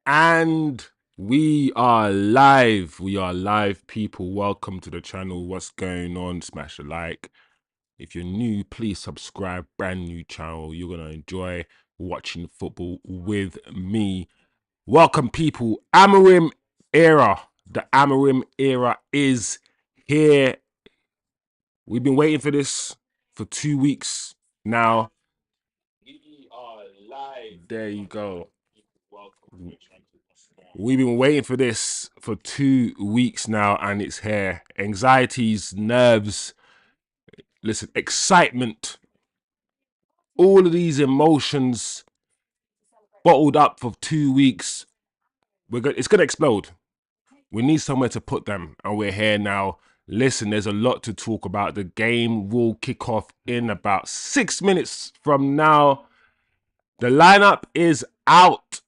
And we are live. We are live, people. Welcome to the channel. What's going on? Smash a like. If you're new, please subscribe. Brand new channel. You're going to enjoy watching football with me. Welcome, people. Amorim era. The Amorim era is here. We've been waiting for this for 2 weeks now. We are live. There you go. We've been waiting for this for 2 weeks now, and it's here. Anxieties, nerves, listen, excitement, all of these emotions bottled up for 2 weeks. It's gonna explode. We need somewhere to put them, and we're here now. Listen, there's a lot to talk about. The game will kick off in about 6 minutes from now. The lineup is out.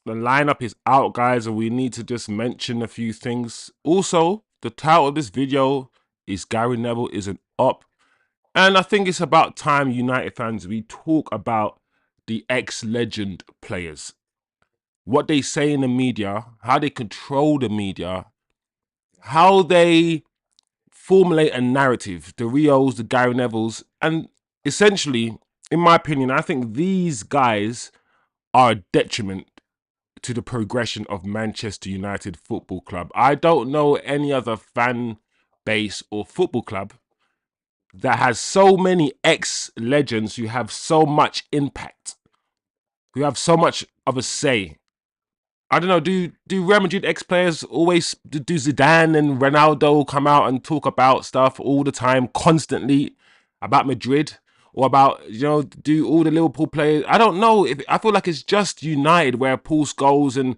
The lineup is out, guys, and we need to just mention a few things. Also, the title of this video is Gary Neville isn't up. And I think it's about time, United fans, we talk about the ex-legend players. What they say in the media, how they control the media, how they formulate a narrative, the Rios, the Gary Nevilles, and essentially, in my opinion, I think these guys are a detriment to the progression of Manchester United Football Club. I don't know any other fan base or football club that has so many ex-legends who have so much impact, who have so much of a say. I don't know, do Real Madrid ex-players always, do Zidane and Ronaldo come out and talk about stuff all the time, constantly, about Madrid? Or about, you know, do all the Liverpool players? I don't know. I feel like it's just United where Paul Scholes and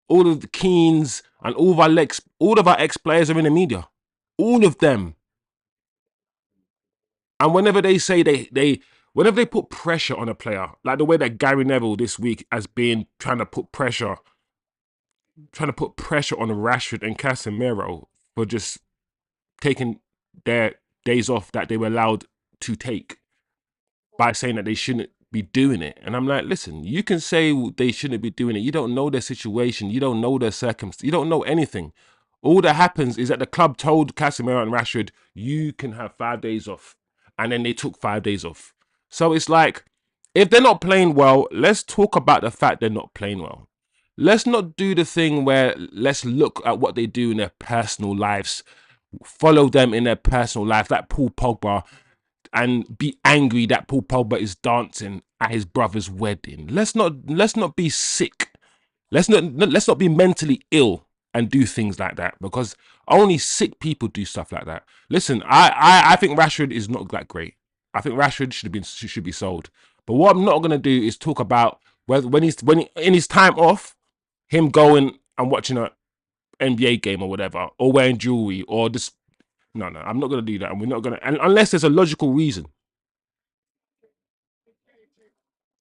all of the Keens and all of our ex-players are in the media. All of them. And whenever they say whenever they put pressure on a player, like the way that Gary Neville this week has been trying to put pressure on Rashford and CASEMIRO for just taking their days off that they were allowed to take, by saying that they shouldn't be doing it. And I'm like, listen, you can say they shouldn't be doing it. You don't know their situation. You don't know their circumstances. You don't know anything. All that happens is that the club told Casemiro and Rashford, you can have 5 days off. And then they took 5 days off. So it's like, if they're not playing well, let's talk about the fact they're not playing well. Let's not do the thing where let's look at what they do in their personal lives, follow them in their personal life, like Paul Pogba, and be angry that Paul Pogba is dancing at his brother's wedding. Let's not be sick. Let's not be mentally ill and do things like that, because only sick people do stuff like that. Listen, I think Rashford is not that great. I think Rashford should be sold. But what I'm not gonna do is talk about when in his time off, him going and watching a NBA game or whatever, or wearing jewelry, or just no, I'm not gonna do that, and we're not gonna, and unless there's a logical reason.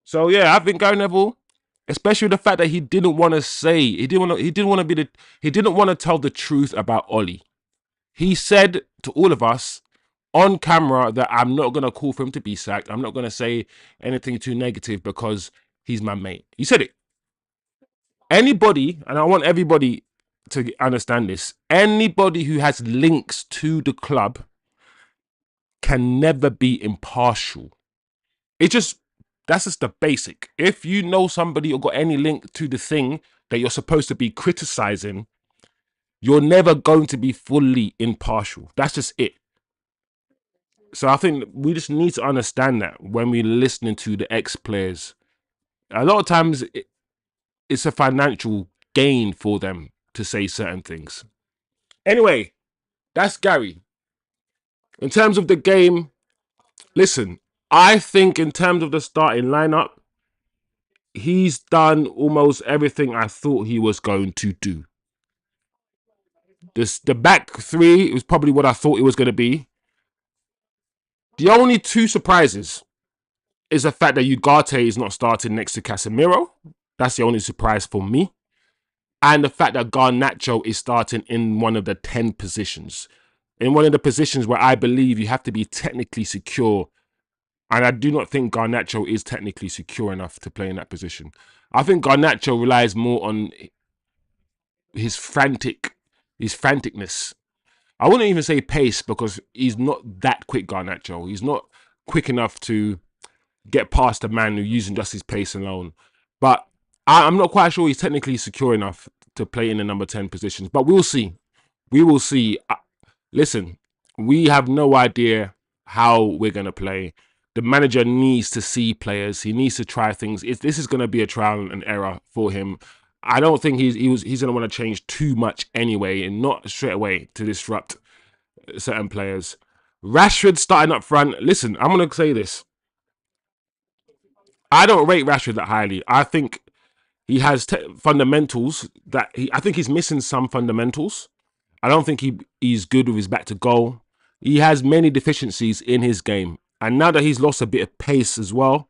So yeah, I think Gary Neville, especially the fact that he didn't want to say, he didn't want to tell the truth about Ollie. He said to all of us on camera that I'm not gonna call for him to be sacked. I'm not gonna say anything too negative because he's my mate. He said it. Anybody, and I want everybody to understand this, anybody who has links to the club can never be impartial. That's just the basic. If you know somebody or got any link to the thing that you're supposed to be criticizing, you're never going to be fully impartial. That's just it. So I think we just need to understand that when we're listening to the ex-players. A lot of times it's a financial gain for them to say certain things. Anyway, that's Gary. In terms of the game, listen, I think in terms of the starting lineup, he's done almost everything I thought he was going to do. The back three was probably what I thought it was going to be. The only two surprises is the fact that Ugarte is not starting next to Casemiro. That's the only surprise for me. And the fact that Garnacho is starting in one of the 10 positions. In one of the positions where I believe you have to be technically secure And I do not think Garnacho is technically secure enough to play in that position. I think Garnacho relies more on his franticness. I wouldn't even say pace because he's not that quick, Garnacho. He's not quick enough to get past a man who's using just his pace alone. But I'm not quite sure he's technically secure enough to play in the number 10 positions. But we'll see. We will see. Listen, we have no idea how we're going to play. The manager needs to see players. He needs to try things. This is going to be a trial and error for him. I don't think he's going to want to change too much anyway, and not straight away to disrupt certain players. Rashford starting up front. Listen, I'm going to say this. I don't rate Rashford that highly. I think he has fundamentals that I think he's missing some fundamentals. I don't think he's good with his back to goal. He has many deficiencies in his game. And now that he's lost a bit of pace as well,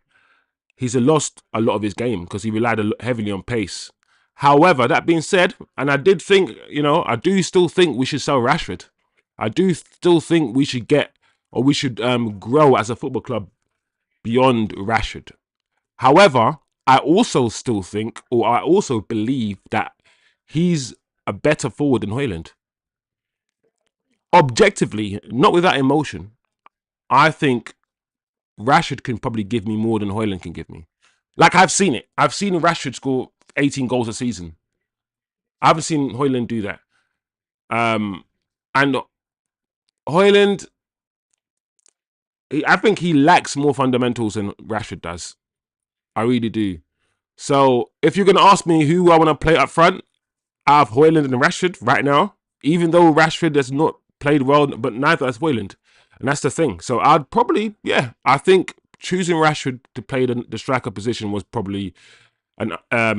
he's lost a lot of his game because he relied heavily on pace. However, that being said, and I did think, I do still think we should sell Rashford. I do still think we should we should grow as a football club beyond Rashford. However, I also still think, or I also believe that he's a better forward than Hojlund. Objectively, not without emotion, I think Rashford can probably give me more than Hojlund can give me. Like, I've seen it. I've seen Rashford score 18 goals a season. I haven't seen Hojlund do that. And Hojlund, I think he lacks more fundamentals than Rashford does. I really do. So if you're going to ask me who I want to play up front, out of Hojlund and Rashford right now, even though Rashford has not played well, but neither has Hojlund. And that's the thing. So I'd probably, I think choosing Rashford to play the striker position was probably a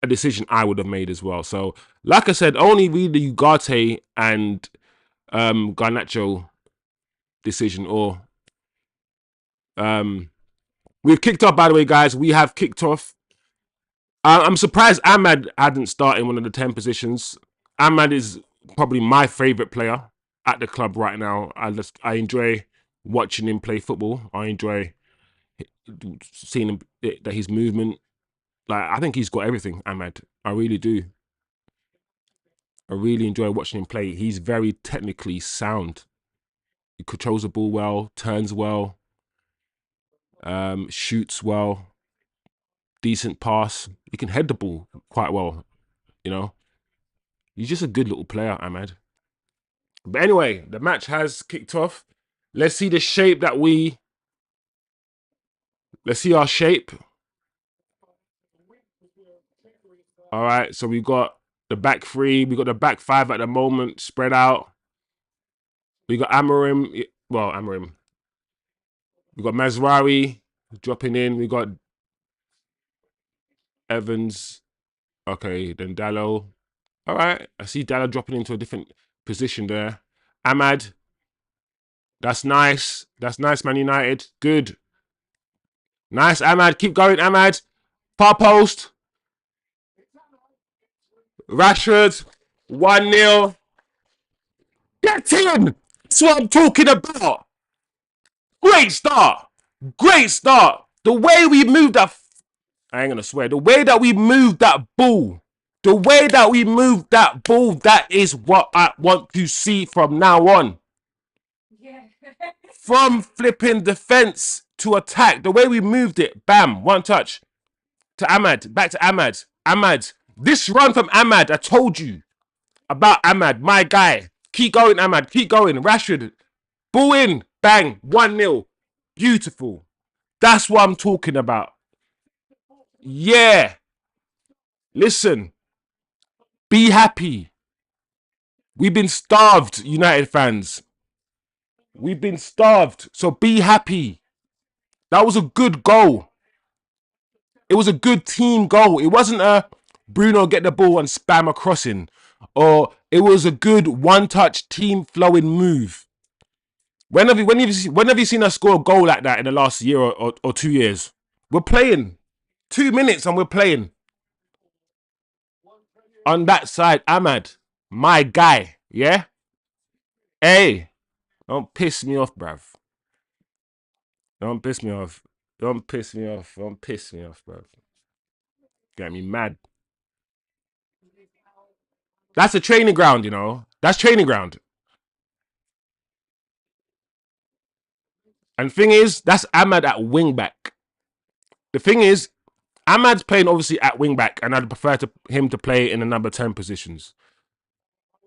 decision I would have made as well. So, like I said, only really ugarte and garnacho decision, or we've kicked off, by the way, guys. We have kicked off. I'm surprised Ahmad hadn't started in one of the 10 positions. Ahmad is probably my favourite player at the club right now. I enjoy watching him play football. I enjoy seeing him, that his movement. Like, I think he's got everything, Ahmad. I really do. I really enjoy watching him play. He's very technically sound. He controls the ball well, turns well, shoots well, decent pass. He can head the ball quite well, He's just a good little player, Ahmad. But anyway, the match has kicked off. Let's see the shape that let's see our shape. All right, so we got the back three. We got the back five at the moment, spread out. We got Amorim. Well, Amorim. We got Mazraoui dropping in. We got Evans. Okay, then Dallo. All right, I see Dallo dropping into a different position there. Ahmad. That's nice. That's nice, Man United. Good. Nice, Ahmad. Keep going, Ahmad. Far post. Rashford. 1-0. Get in! That's what I'm talking about. Great start. Great start. The way we moved that... I ain't going to swear. The way that we moved that ball. The way that we moved that ball, that is what I want to see from now on. From flipping defense to attack. The way we moved it. Bam. One touch. To Ahmad. Back to Ahmad. Ahmad. This run from Ahmad, I told you about Ahmad, my guy. Keep going, Ahmad. Keep going. Rashford. Ball in. Bang. 1-0. Beautiful. That's what I'm talking about. Yeah. Listen. Be happy. We've been starved, United fans. We've been starved. So be happy. That was a good goal. It was a good team goal. It wasn't a Bruno get the ball and spam a crossing. Or it was a good one-touch team flowing move. When have you seen us score a goal like that in the last year or 2 years? We're playing. 2 minutes and we're playing. On that side, Ahmad, my guy, yeah? Hey, don't piss me off, bruv. Don't piss me off. Don't piss me off. Don't piss me off, bro. Get me mad. That's a training ground, you know. That's training ground. And the thing is, that's Ahmad at wing back. The thing is, Ahmad's playing obviously at wing back, and I'd prefer him to play in the number 10 positions.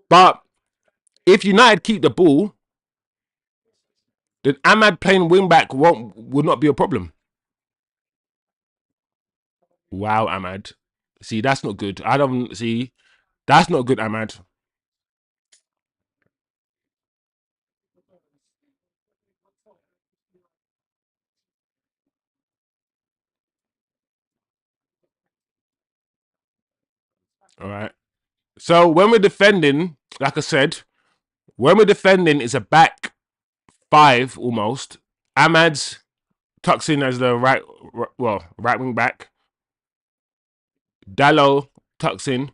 But if United keep the ball, then Ahmad playing wing back would not be a problem. Wow, Ahmad. See, that's not good. I don't see. That's not good, Ahmad. All right. So when we're defending, like I said, when we're defending, it's a back five almost. Ahmad's tucks in as the right wing back. Dallo tucks in.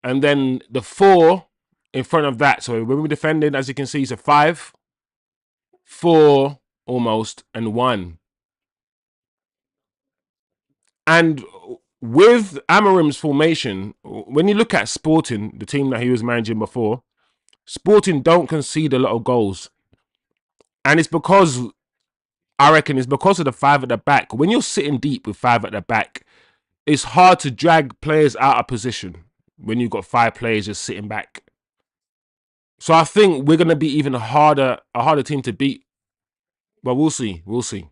And then the four in front of that. So when we're defending, as you can see, it's a 5, 4 almost, and 1. And with Amorim's formation, when you look at Sporting, the team that he was managing before, Sporting don't concede a lot of goals. And it's because, I reckon, it's because of the 5 at the back. When you're sitting deep with 5 at the back, it's hard to drag players out of position when you've got 5 players just sitting back. So I think we're going to be even a harder team to beat. But we'll see. We'll see.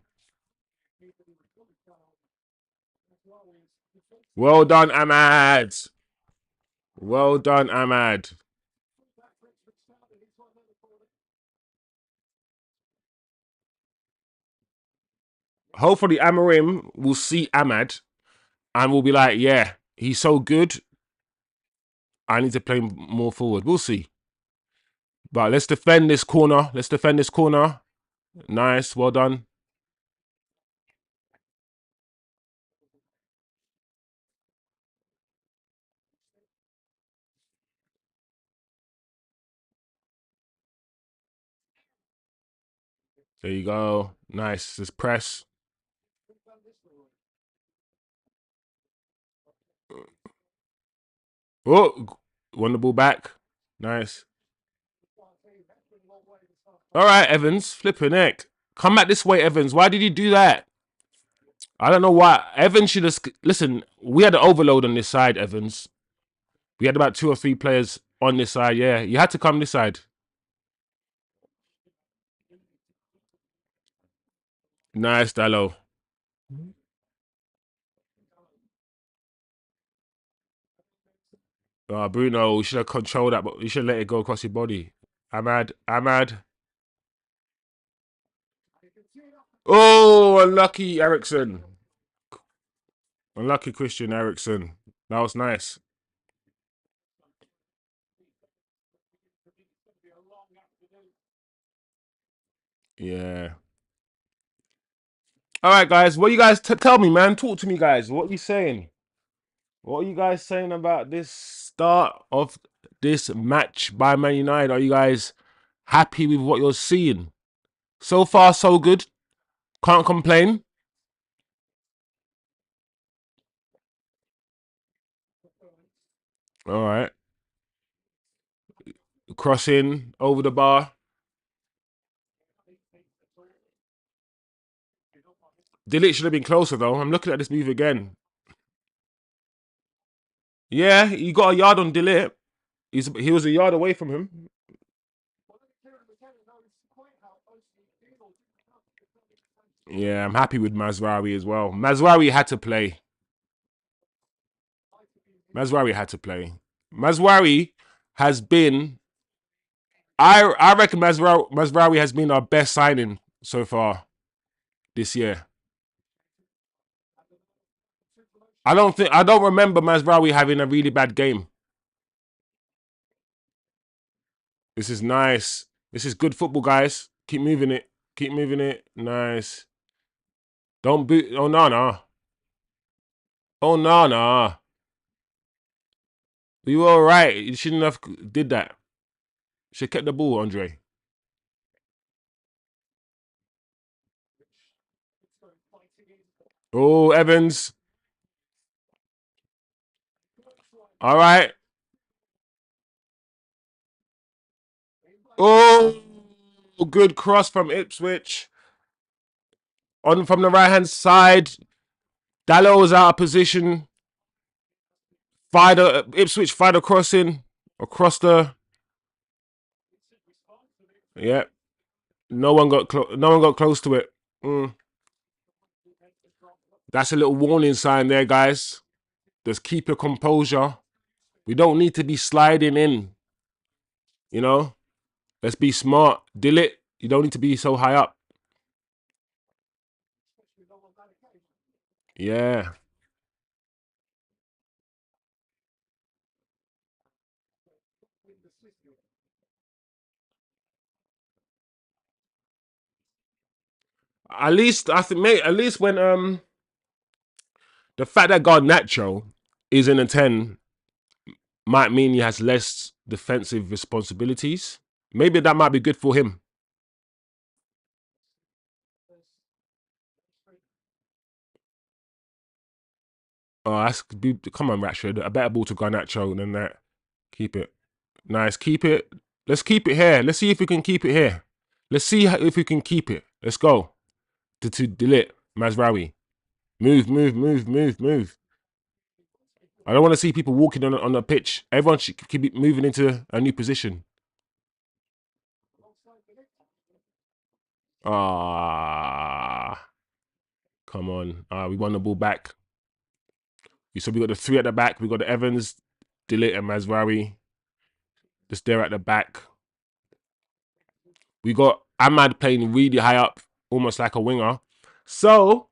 Well done, Ahmad. Well done, Ahmad. Hopefully, Amorim will see Ahmad and will be like, yeah, he's so good. I need to play more forward. We'll see. But let's defend this corner. Let's defend this corner. Nice. Well done. There you go. Nice. Just press. Oh, won the ball back. Nice. All right, Evans. Flipping neck. Come back this way, Evans. Why did you do that? I don't know why. Evans should have... Listen, we had an overload on this side, Evans. We had about 2 or 3 players on this side. Yeah, you had to come this side. Nice, Dallo. Bruno, you should have controlled that, but you should let it go across your body. Ahmad. Oh, unlucky Ericsson. Unlucky Christian Eriksen. That was nice. Yeah. All right, guys. What you guys tell me, man? Talk to me, guys. What are you saying? What are you guys saying about this start of this match by Man United? Are you guys happy with what you're seeing? So far, so good. Can't complain. All right. Crossing over the bar. Ligt should have been closer, though. I'm looking at this move again. Yeah, he got a yard on Ligt. He was a yard away from him. Yeah, I'm happy with Mazraoui as well. Mazraoui had to play. Mazraoui had to play. Mazraoui has been... I reckon Mazraoui has been our best signing so far this year. I don't remember Mazraoui having a really bad game. This is nice. This is good football, guys. Keep moving it. Keep moving it. Nice. Don't boot. Oh, no. Oh, no. You were all right. You shouldn't have did that. Should have kept the ball, Andre. Oh, Evans. All right. Oh, good cross from Ipswich. On from the right-hand side. Dallo was out of position. Ipswich fired a crossing across the. Yeah. No one got close to it. That's a little warning sign there, guys. Just keep your composure. We don't need to be sliding in. You know, let's be smart. Deal it. You don't need to be so high up. Yeah. At least I think, mate. At least when the fact that Garnacho is in a 10 might mean he has less defensive responsibilities. Maybe that might be good for him. Oh, come on, Rashford. A better ball to Garnacho than that. Keep it. Nice. Keep it. Let's keep it here. Let's see if we can keep it here. Let's see if we can keep it. Let's go. To Ligt. Mazraoui. Move, move, move, move, move. I don't want to see people walking on the pitch. Everyone should keep moving into a new position. Ah, come on. We won the ball back. So we got the three at the back. We got the Evans, Ligt, and Mazraoui. Just there at the back. We got Ahmad playing really high up, almost like a winger. So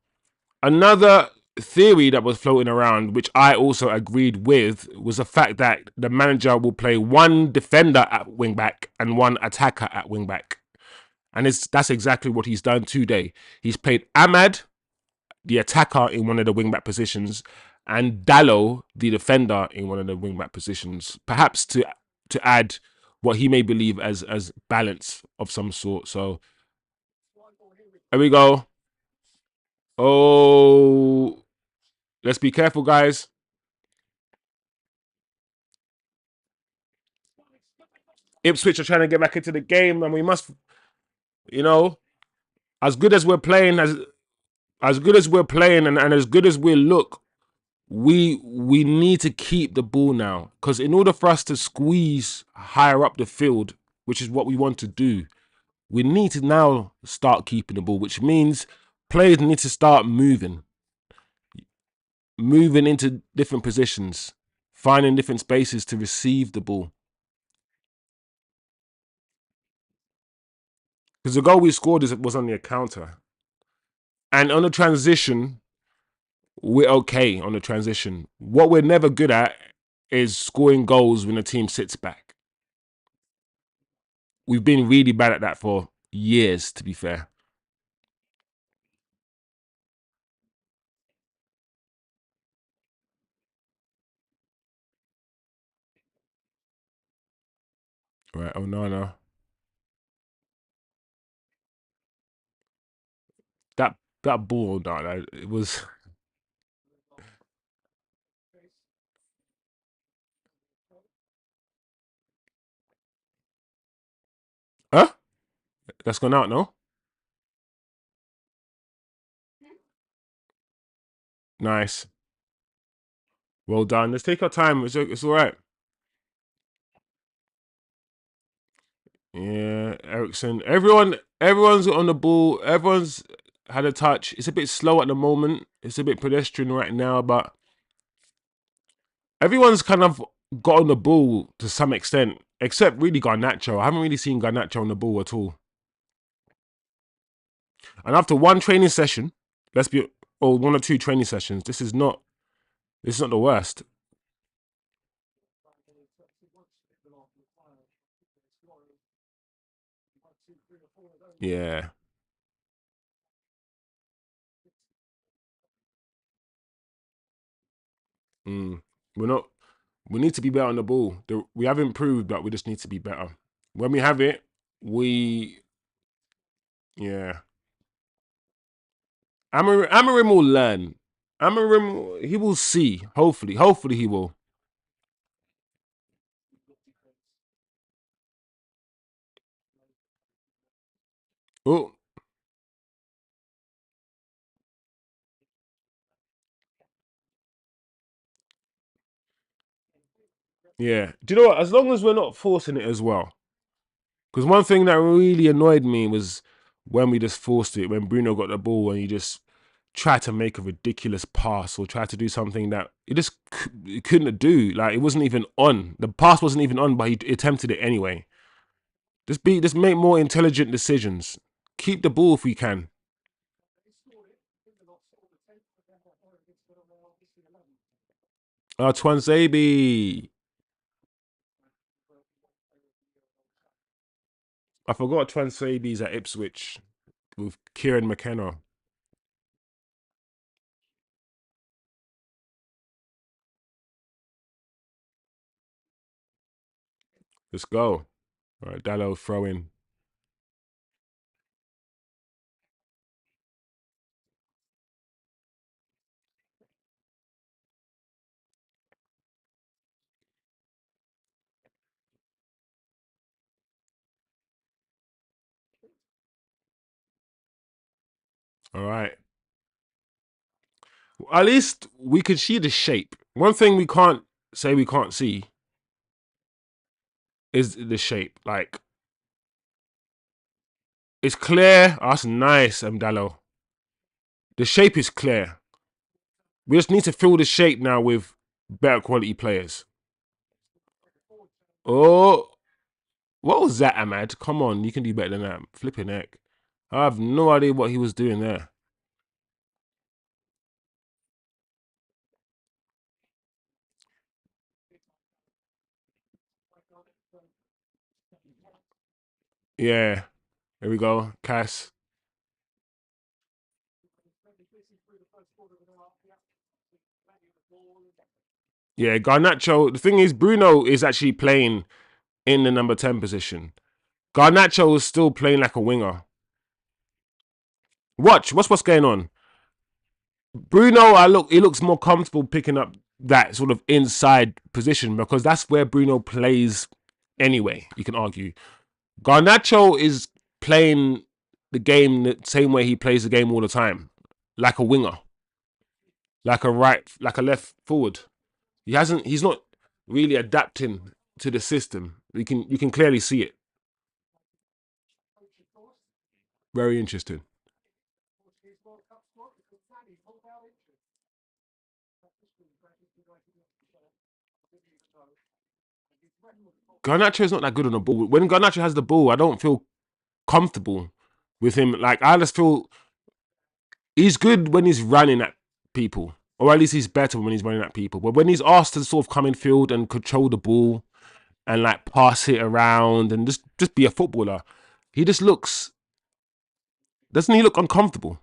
another theory that was floating around, which I also agreed with, was the fact that the manager will play one defender at wing back and one attacker at wing back. And that's exactly what he's done today. He's played Ahmad, the attacker, in one of the wing back positions, and Dallo, the defender, in one of the wing back positions. Perhaps to add what he may believe as balance of some sort. So here we go. Oh, let's be careful, guys. Ipswich are trying to get back into the game, and we must, you know, as good as we're playing, as good as we're playing, and as good as we look, we need to keep the ball now, because in order for us to squeeze higher up the field, which is what we want to do, we need to now start keeping the ball, which means players need to start moving into different positions, finding different spaces to receive the ball. Because the goal we scored was on the counter. And on the transition, we're okay on the transition. What we're never good at is scoring goals when the team sits back. We've been really bad at that for years, to be fair. Right, oh no, no. That ball, no, it was... Huh? That's gone out, no? Nice. Well done. Let's take our time. It's all right. Yeah, Ericsson. Everyone's on the ball. Everyone's had a touch. It's a bit slow at the moment. It's a bit pedestrian right now, but everyone's kind of got on the ball to some extent, except really Garnacho. I haven't really seen Garnacho on the ball at all. And after one training session, or one or two training sessions, this is not the worst. Yeah. We're not. We need to be better on the ball. We have improved, but we just need to be better. When we have it, yeah. Amorim will learn. Amorim, he will see. Hopefully he will. Oh, yeah. Do you know what? As long as we're not forcing it as well. Because one thing that really annoyed me was when we just forced it, when Bruno got the ball and he just tried to make a ridiculous pass or tried to do something that he couldn't do. Like, it wasn't even on. The pass wasn't even on, but he attempted it anyway. Just make more intelligent decisions. Keep the ball if we can. Twanzebe. I forgot Twanzebe's at Ipswich with Kieran McKenna. Let's go. All right, Dallo throw in. All right. At least we can see the shape. One thing we can't say we can't see is the shape. Like, it's clear. Oh, that's nice, Dallo. The shape is clear. We just need to fill the shape now with better quality players. Oh, what was that, Ahmad? Come on, you can do better than that. Flipping heck. I have no idea what he was doing there. Yeah, here we go. Cass. Yeah, Garnacho. The thing is, Bruno is actually playing in the number 10 position. Garnacho is still playing like a winger. What's going on? Bruno, he looks more comfortable picking up that sort of inside position because that's where Bruno plays anyway, you can argue. Garnacho is playing the game the same way he plays the game all the time, like a winger, like a left forward. He's not really adapting to the system. You can clearly see it. Very interesting. Garnacho is not that good on the ball. When Garnacho has the ball, I don't feel comfortable with him. Like, I just feel he's good when he's running at people, or at least he's better when he's running at people. But when he's asked to sort of come in field and control the ball and like pass it around and just be a footballer, he just looks. Doesn't he look uncomfortable?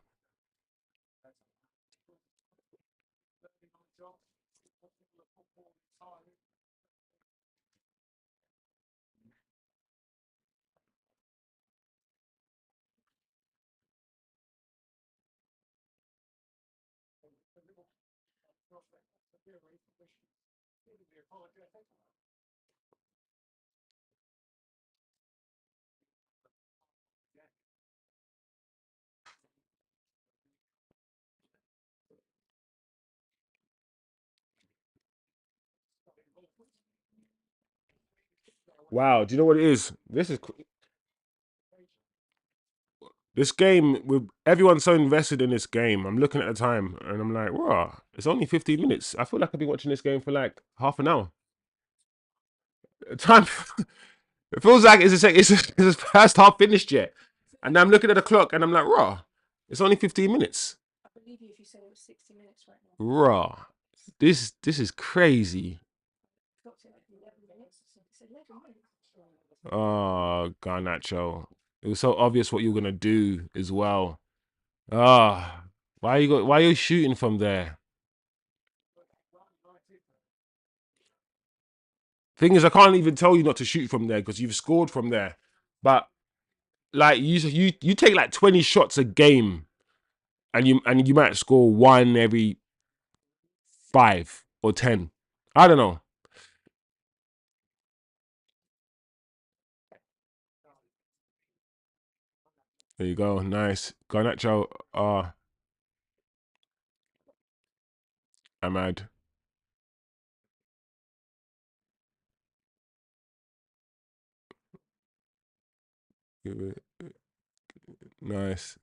Wow, do you know what it is? This game with everyone so invested in this game. I'm looking at the time and I'm like, wow, it's only 15 minutes. I feel like I've been watching this game for like half an hour. Time it feels like it's the first half finished yet. And I'm looking at the clock and I'm like, raw, it's only 15 minutes. Raw. This is crazy. Oh, Garnacho. It was so obvious what you were gonna do as well. Ah, why are you shooting from there? Thing is, I can't even tell you not to shoot from there because you've scored from there. But like you take like 20 shots a game and you might score one every 5 or 10. I don't know. There you go. Nice. Garnacho. Ahmad. Nice.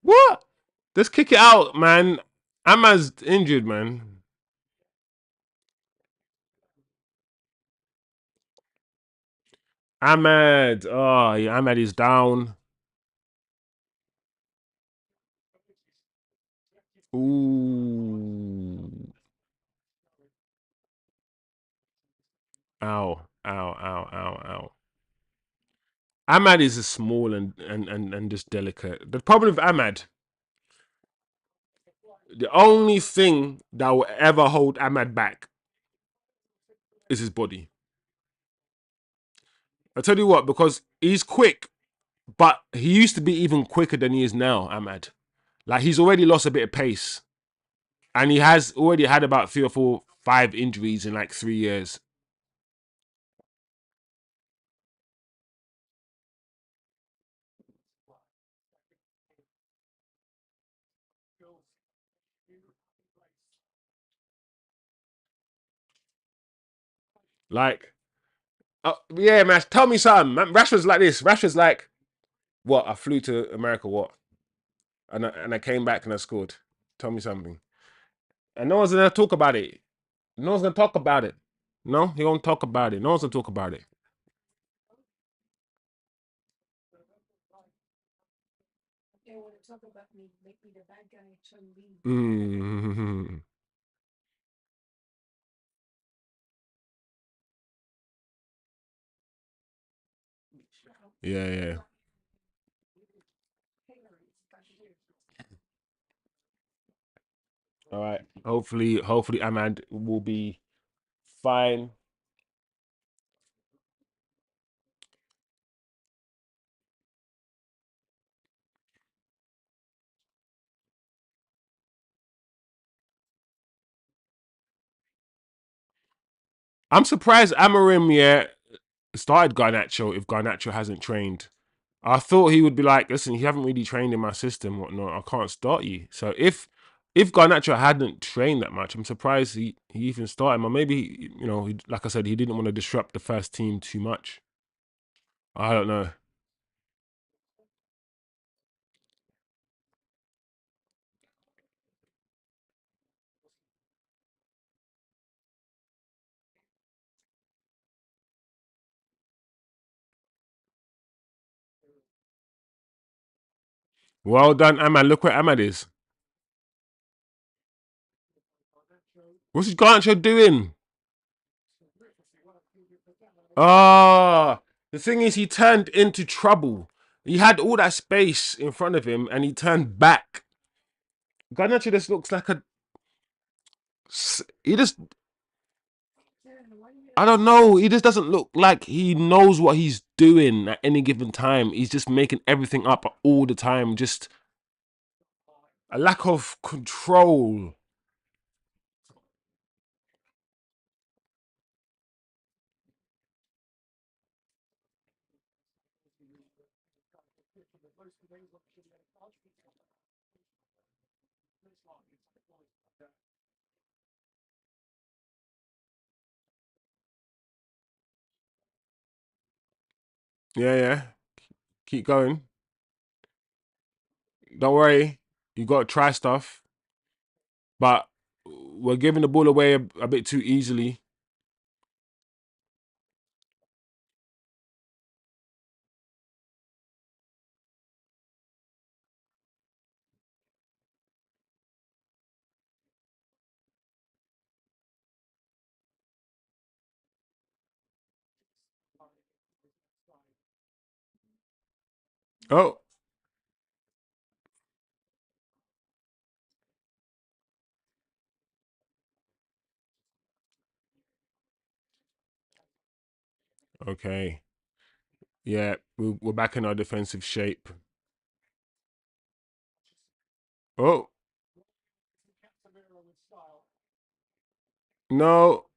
What? Let's kick it out, man. Ahmad's injured, man. Ahmad. Oh, yeah, Ahmad is down. Ooh. Ow. Ow. Ow. Ow. Ow. Ahmad is a small and just delicate. The problem with Ahmad, the only thing that will ever hold Ahmad back is his body. I tell you what, because he's quick, but he used to be even quicker than he is now, Ahmad. Like, he's already lost a bit of pace. And he has already had about 3 or 4, 5 injuries in like 3 years. Like, yeah, man, tell me something. Man, Rashford's like this. Rashford's like, what? I flew to America, what? And I came back and I scored. Tell me something. And no one's gonna talk about it. No one's gonna talk about it. No, he won't talk about it. No one's gonna talk about it. Mm. Yeah, yeah. All right. Hopefully, Ahmad will be fine. I'm surprised Amorim, yeah, started Garnacho if Garnacho hasn't trained. I thought he would be like, listen, you haven't really trained in my system, whatnot. I can't start you. So if Garnacho hadn't trained that much, I'm surprised he even started him. Or maybe, like I said, he didn't want to disrupt the first team too much. I don't know. Well done, Ahmad. Look where Ahmad is. What's Garnacho doing? Ah, the thing is, he turned into trouble. He had all that space in front of him, and he turned back. Garnacho just looks like he just, I don't know. He just doesn't look like he knows what he's doing at any given time. He's just making everything up all the time. Just a lack of control. Yeah, yeah. Keep going. Don't worry. You got to try stuff. But we're giving the ball away a bit too easily. Oh, Okay. Yeah, we're back in our defensive shape. Oh. No.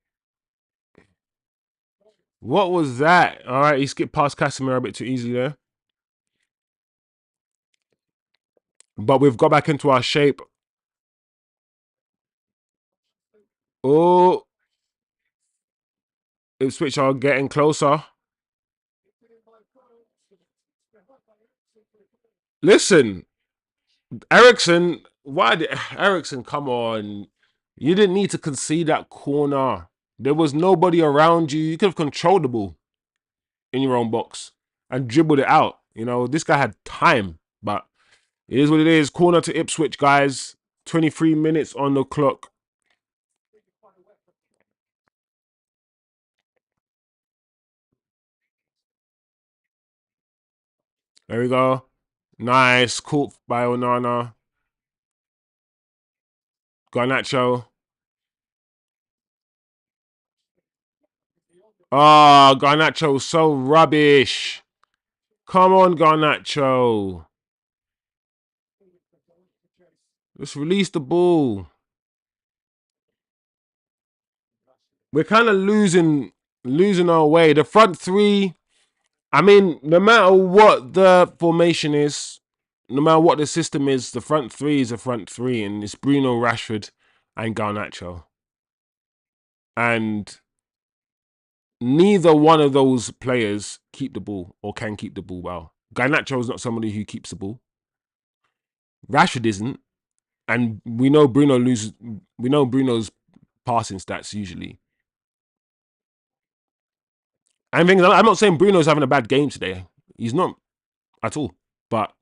What was that? All right, he skipped past CASEMIRO a bit too easy there. But we've got back into our shape. Oh. Ipswich are getting closer. Listen, Ericsson, why did Ericsson come on? You didn't need to concede that corner. There was nobody around you. You could have controlled the ball in your own box and dribbled it out. You know, this guy had time, but it is what it is. Corner to Ipswich, guys. 23 minutes on the clock. There we go. Nice. Caught by Onana. Garnacho. Oh, Garnacho, so rubbish. Come on, Garnacho. Let's release the ball. We're kind of losing our way. The front three, I mean, no matter what the formation is, no matter what the system is, the front three is a front three, and it's Bruno, Rashford, and Garnacho. And neither one of those players keep the ball or can keep the ball well. Garnacho is not somebody who keeps the ball. Rashford isn't, and we know Bruno's passing stats usually. I'm not saying Bruno's having a bad game today. He's not at all. But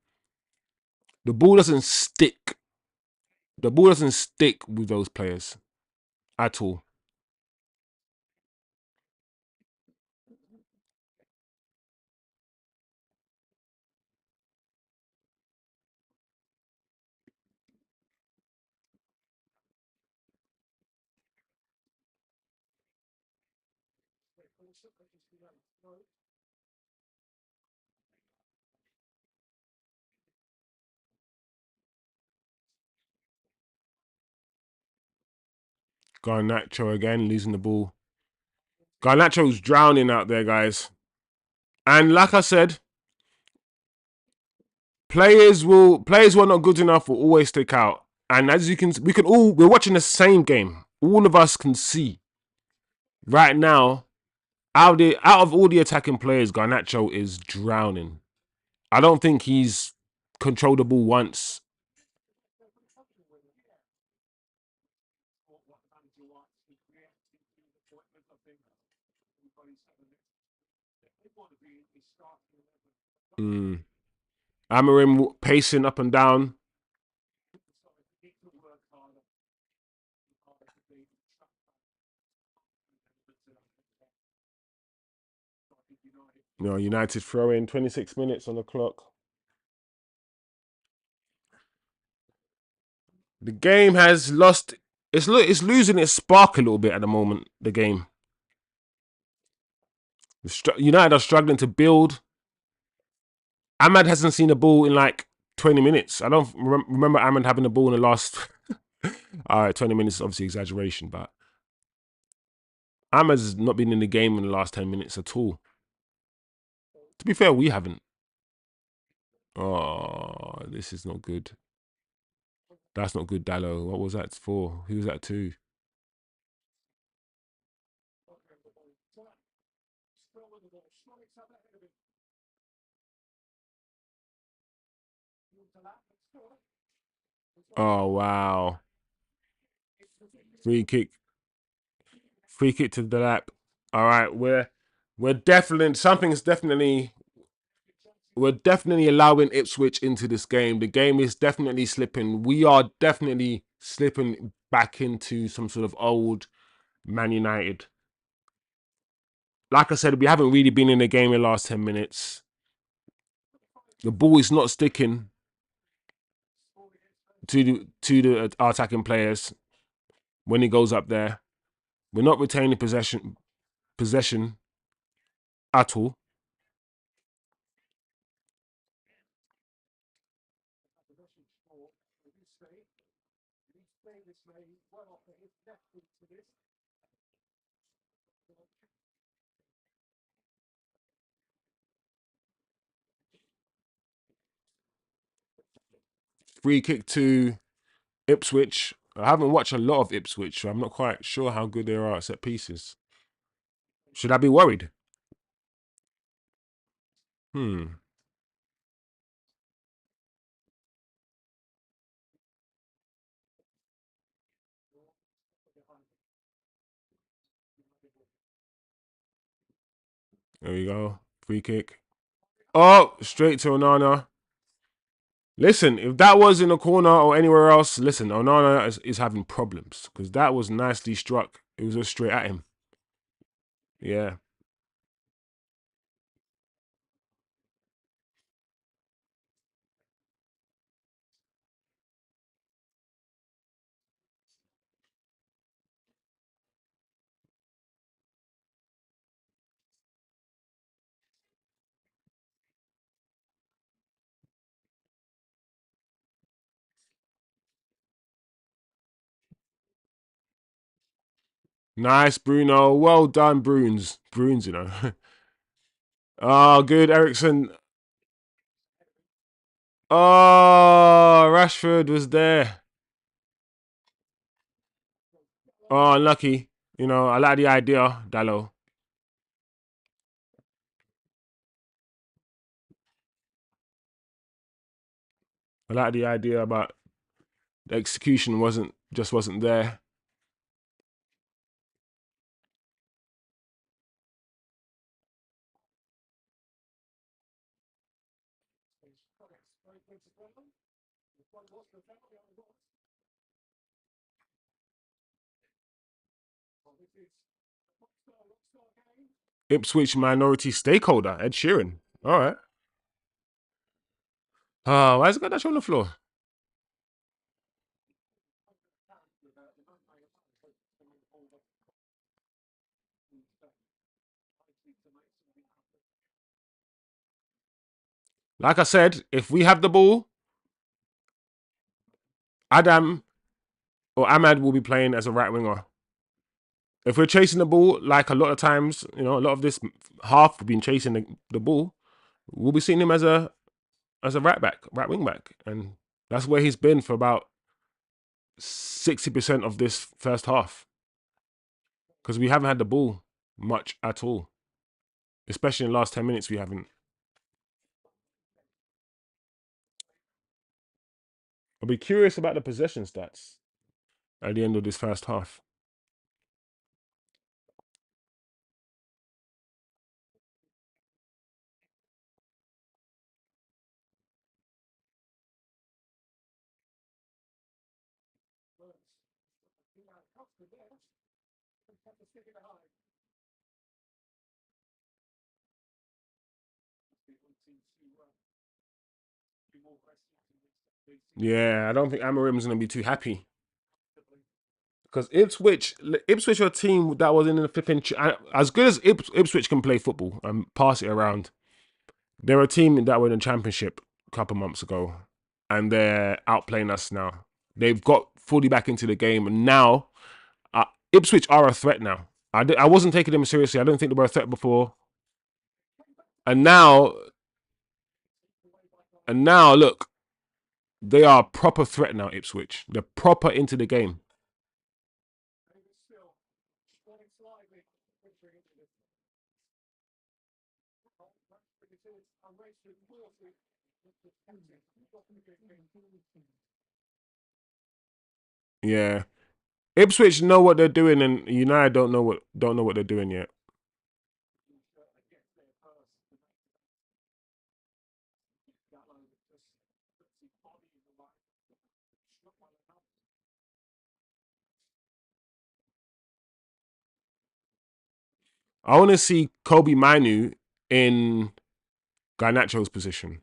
the ball doesn't stick. The ball doesn't stick with those players at all. Garnacho again, losing the ball. Garnacho's drowning out there, guys. And like I said, players who are not good enough will always stick out. And as you can, we're watching the same game. All of us can see right now, out of all the attacking players, Garnacho is drowning. I don't think he's controlled the ball once. Amorim pacing up and down. No, United throw in 26 minutes on the clock. The game has lost. It's losing its spark a little bit at the moment. The game. United are struggling to build. Ahmad hasn't seen a ball in like 20 minutes. I don't remember Ahmad having a ball in the last. All right, 20 minutes is obviously exaggeration, but Ahmad's not been in the game in the last 10 minutes at all. To be fair, we haven't. Oh, this is not good. That's not good, Dallo. What was that for? Who was that to? Oh, wow. Free kick. Free kick to the lap. All right, we're definitely we're definitely allowing Ipswich into this game. The game is definitely slipping. We are definitely slipping back into some sort of old Man United. Like I said, we haven't really been in the game in the last 10 minutes. The ball is not sticking to the attacking players when he goes up there. We're not retaining possession. at all. Free kick to Ipswich. I haven't watched a lot of Ipswich, so I'm not quite sure how good they are at set pieces. Should I be worried? There we go. Free kick. Oh, straight to Onana. Listen, if that was in the corner or anywhere else, listen, Onana is having problems because that was nicely struck. It was just straight at him. Yeah. Nice, Bruno. Well done, Bruins. Bruins, you know. Oh, good, Ericsson. Oh, Rashford was there. Oh, unlucky. You know, I like the idea, Dallo. I like the idea, but the execution wasn't there. Ipswich minority stakeholder, Ed Sheeran. All right. Oh, why is it got that on the floor? Like I said, if we have the ball, Adam or Ahmad will be playing as a right winger. If we're chasing the ball, like a lot of times, you know, a lot of this half we've been chasing the ball, we'll be seeing him as a right back, right wing back, and that's where he's been for about 60% of this first half because we haven't had the ball much at all, especially in the last 10 minutes. We haven't. I'll be curious about the possession stats at the end of this first half. Yeah, I don't think Amorim's going to be too happy because Ipswich are a team that was in the flipping. As good as Ipswich can play football and pass it around, they're a team that were in the Championship a couple months ago, and they're outplaying us now. They've got fully back into the game, and now Ipswich are a threat now. I wasn't taking them seriously. I don't think they were a threat before, and now look, they are a proper threat now. Ipswich, they're proper into the game. Yeah, Ipswich know what they're doing, and United don't know what they're doing yet. I want to see Kobe Manu in Garnacho's position.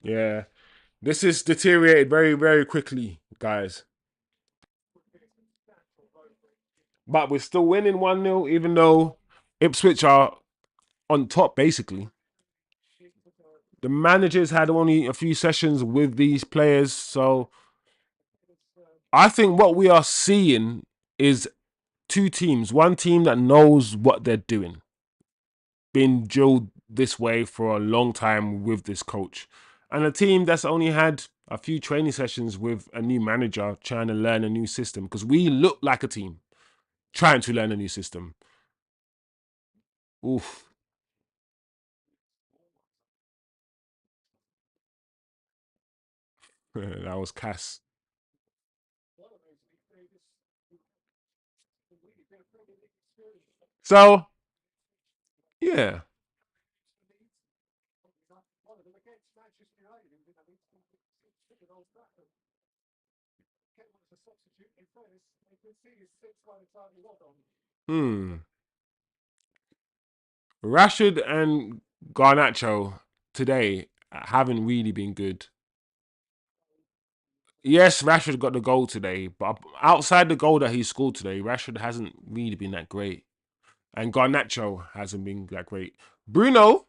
Yeah. This is deteriorated very, very quickly, guys. But we're still winning 1-0, even though Ipswich are on top, basically. The managers had only a few sessions with these players, so I think what we are seeing is two teams. One team that knows what they're doing, been drilled this way for a long time with this coach, and a team that's only had a few training sessions with a new manager trying to learn a new system, because we look like a team trying to learn a new system. Oof. That was Cass. So, yeah. Hmm. Rashford and Garnacho today haven't really been good. Yes, Rashford got the goal today, but outside the goal that he scored today, Rashford hasn't really been that great. And Garnacho hasn't been that great. Bruno,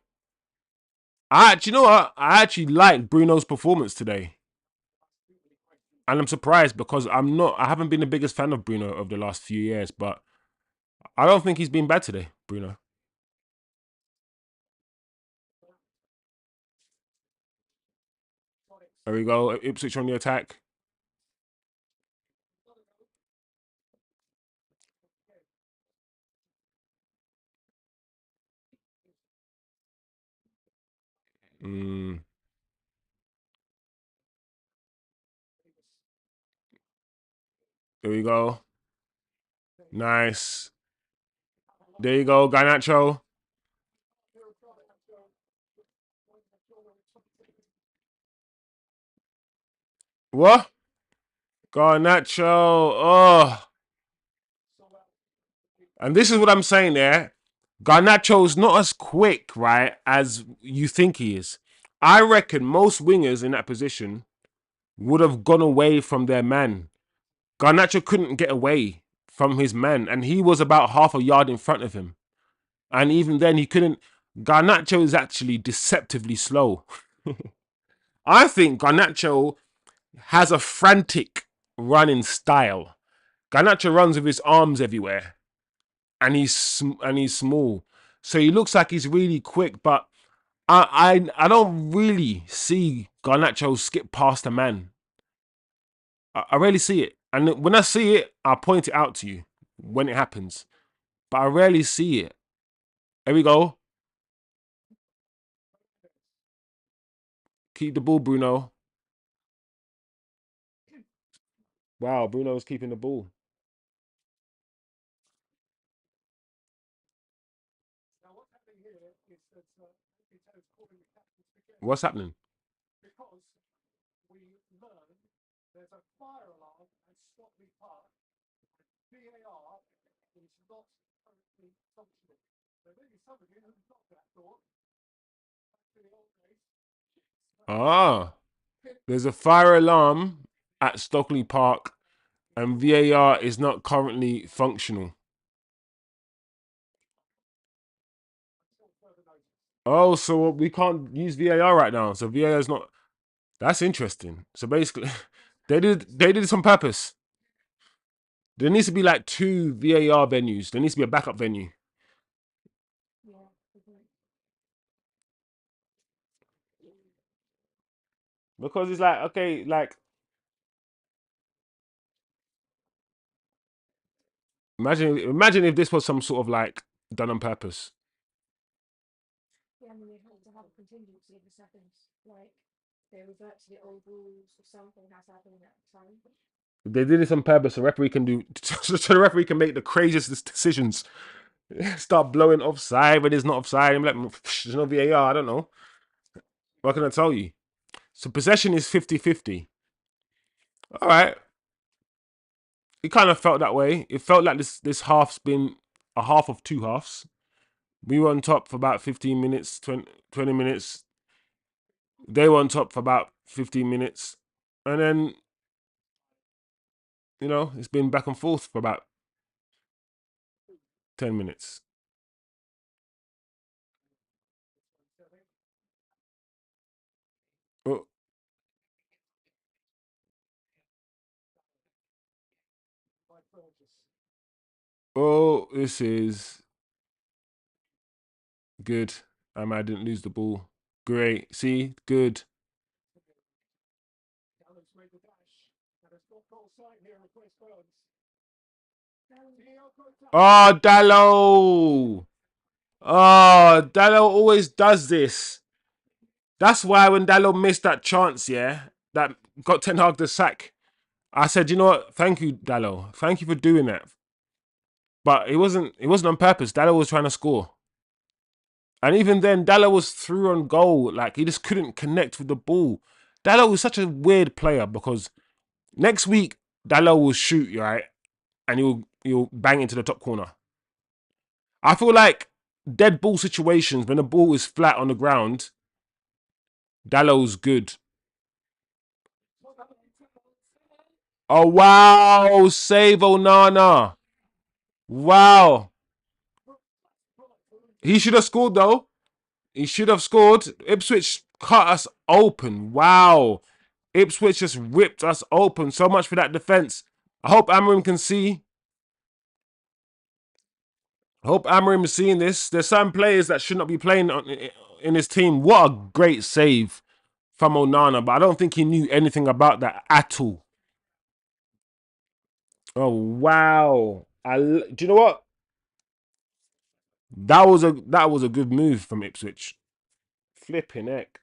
you know what? I actually liked Bruno's performance today. And I'm surprised because I haven't been the biggest fan of Bruno over the last few years, but I don't think he's been bad today, Bruno. There we go. Ipswich on the attack. Mm, there we go. Nice. There you go, Garnacho. What? Garnacho. Oh. And this is what I'm saying there. Garnacho's not as quick, right, as you think he is. I reckon most wingers in that position would have gone away from their man. Garnacho couldn't get away from his man, and he was about half a yard in front of him. And even then, he couldn't. Garnacho is actually deceptively slow. I think Garnacho has a frantic running style. Garnacho runs with his arms everywhere, and he's small, so he looks like he's really quick. But I don't really see Garnacho skip past a man. I rarely see it, and when I see it, I'll point it out to you when it happens. But I rarely see it. There we go. Keep the ball, Bruno. Wow, Bruno's keeping the ball. What's happening? Ah, there's a fire alarm at Stockley Park, and VAR is not currently functional. Oh, so we can't use VAR right now. So VAR is not. That's interesting. So basically, they did this on purpose. There needs to be like two VAR venues. There needs to be a backup venue. Because it's like, okay, like imagine if this was some sort of like done on purpose. They did this on purpose. So the referee can do. So the referee can make the craziest decisions. Start blowing offside when it's not offside. I'm like, there's no VAR. I don't know. What can I tell you? So possession is 50-50. All right. it kind of felt that way. It felt like this half's been a half of two halves. We were on top for about 15 minutes, 20 minutes. They were on top for about 15 minutes. And then, you know, it's been back and forth for about 10 minutes. Oh, oh, this is good. I didn't lose the ball. Great. See? Good. Oh, Dallo. Oh, Dallo always does this. That's why when Dallo missed that chance, yeah, that got Ten Hag the sack, I said, you know what? Thank you, Dallo. Thank you for doing that. But it wasn't on purpose. Dallo was trying to score. And even then, Dallo was through on goal. Like, he just couldn't connect with the ball. Dallo was such a weird player because next week, Dallo will shoot, right? And he'll bang into the top corner. I feel like dead ball situations, when the ball is flat on the ground, Dallo's good. Oh, wow. Save Onana. Wow. He should have scored, though. He should have scored. Ipswich cut us open. Wow. Ipswich just ripped us open. So much for that defence. I hope Amorim can see. I hope Amorim is seeing this. There's some players that should not be playing in his team. What a great save from Onana. But I don't think he knew anything about that at all. Oh, wow. Do you know what? That was a good move from Ipswich. Flipping heck.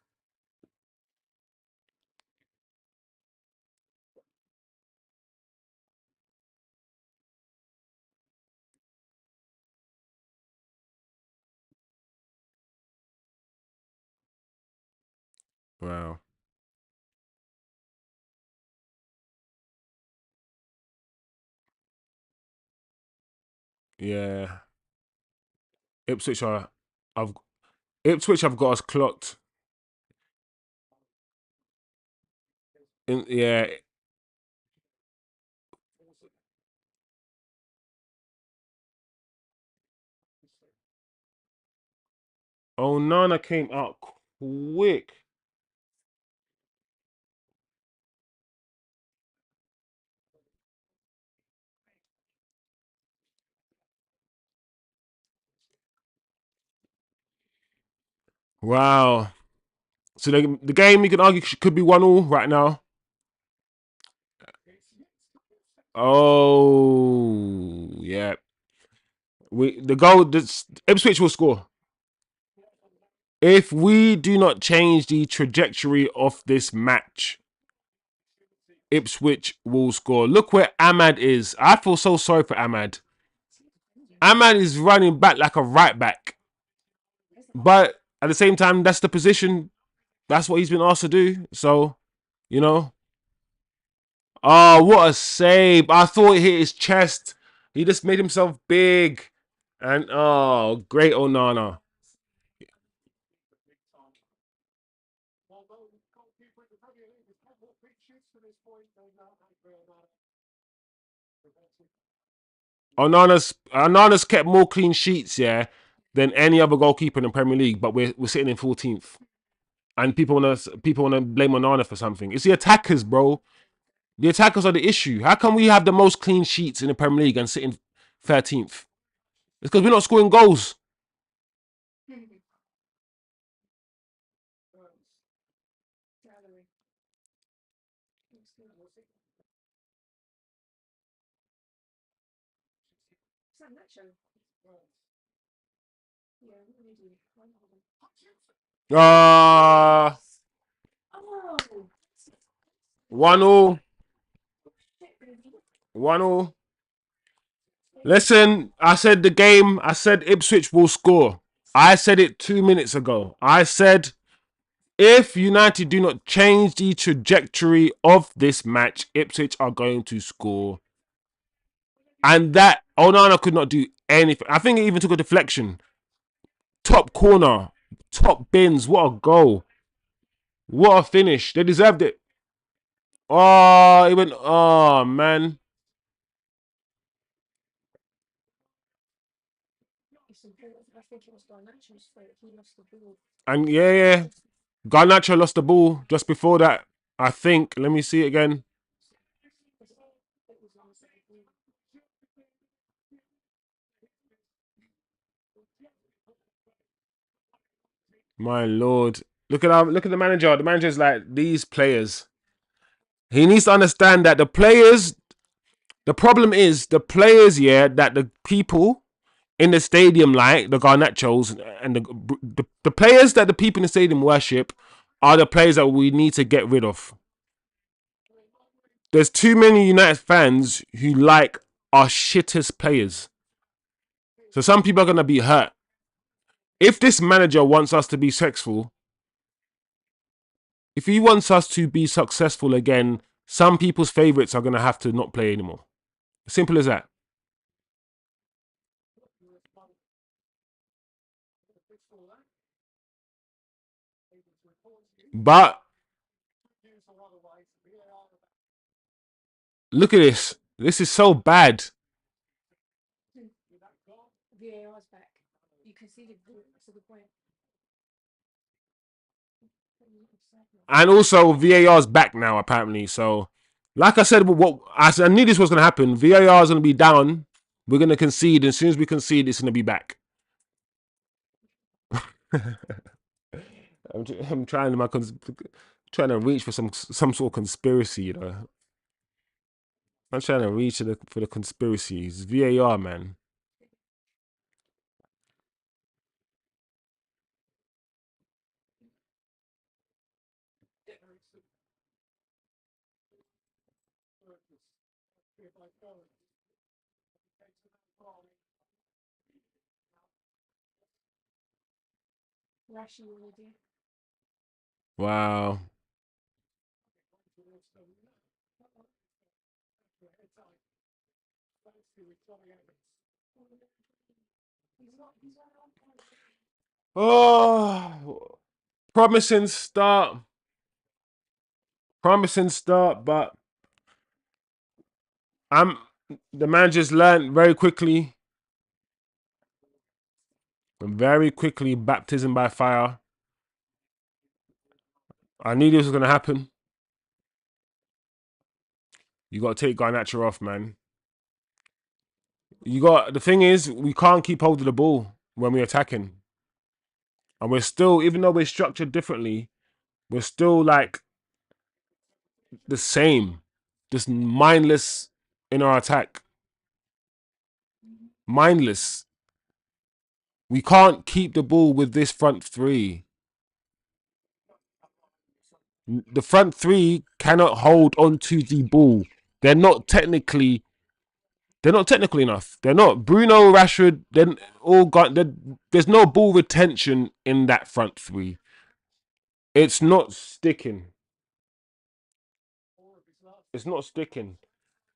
Wow. Yeah. Ipswich are I've Ipswich have got us clocked. Yeah. Oh, Nana came out quick. Wow. So the game, you can argue, could be 1-1 right now. Oh, yeah. The goal. Ipswich will score if we do not change the trajectory of this match. Ipswich will score. Look where Ahmad is. I feel so sorry for Ahmad. Ahmad is running back like a right back, but at the same time, that's the position. That's what he's been asked to do. So, you know. Oh, what a save. I thought it hit his chest. He just made himself big. And, oh, great Onana. Onana's kept more clean sheets, yeah, than any other goalkeeper in the Premier League, but we're sitting in 14th. And people wanna blame Onana for something. It's the attackers, bro. The attackers are the issue. How come we have the most clean sheets in the Premier League and sitting 13th? It's because we're not scoring goals. Ah, 1-0. 1-0. Listen, I said the game. I said Ipswich will score. I said it 2 minutes ago. I said if United do not change the trajectory of this match, Ipswich are going to score. And that Onana could not do anything. I think it even took a deflection. Top corner, top bins. What a goal. What a finish. They deserved it. Oh, even oh man. And yeah. Garnacho lost the ball just before that. I think. Let me see it again. My lord. Look at the manager. The manager's like, these players. He needs to understand that the players, the problem is the players, yeah, that the people in the stadium like, the Garnachos and the players that the people in the stadium worship are the players that we need to get rid of. There's too many United fans who like our shittest players. So some people are going to be hurt. If this manager wants us to be successful, if he wants us to be successful again, some people's favourites are going to have to not play anymore. Simple as that. But look at this. This is so bad. And also VAR's back now, apparently. So, like I said, I knew this was going to happen. VAR is going to be down. We're going to concede. As soon as we concede, it's going to be back. I'm trying to reach for some sort of conspiracy, you know. I'm trying to reach for the conspiracies. VAR, man. Wow. Oh, promising start. Promising start, but I'm the manager's learned very quickly. Very quickly, baptism by fire. I knew this was gonna happen. You got to take Garnacho off, man. The thing is, we can't keep hold of the ball when we're attacking, and we're still, even though we're structured differently, we're still like the same, just mindless in our attack. Mindless. We can't keep the ball with this front three. The front three cannot hold onto the ball. They're not technically. They're not technical enough. They're not. Bruno, Rashford, then all got. There's no ball retention in that front three. It's not sticking. It's not sticking.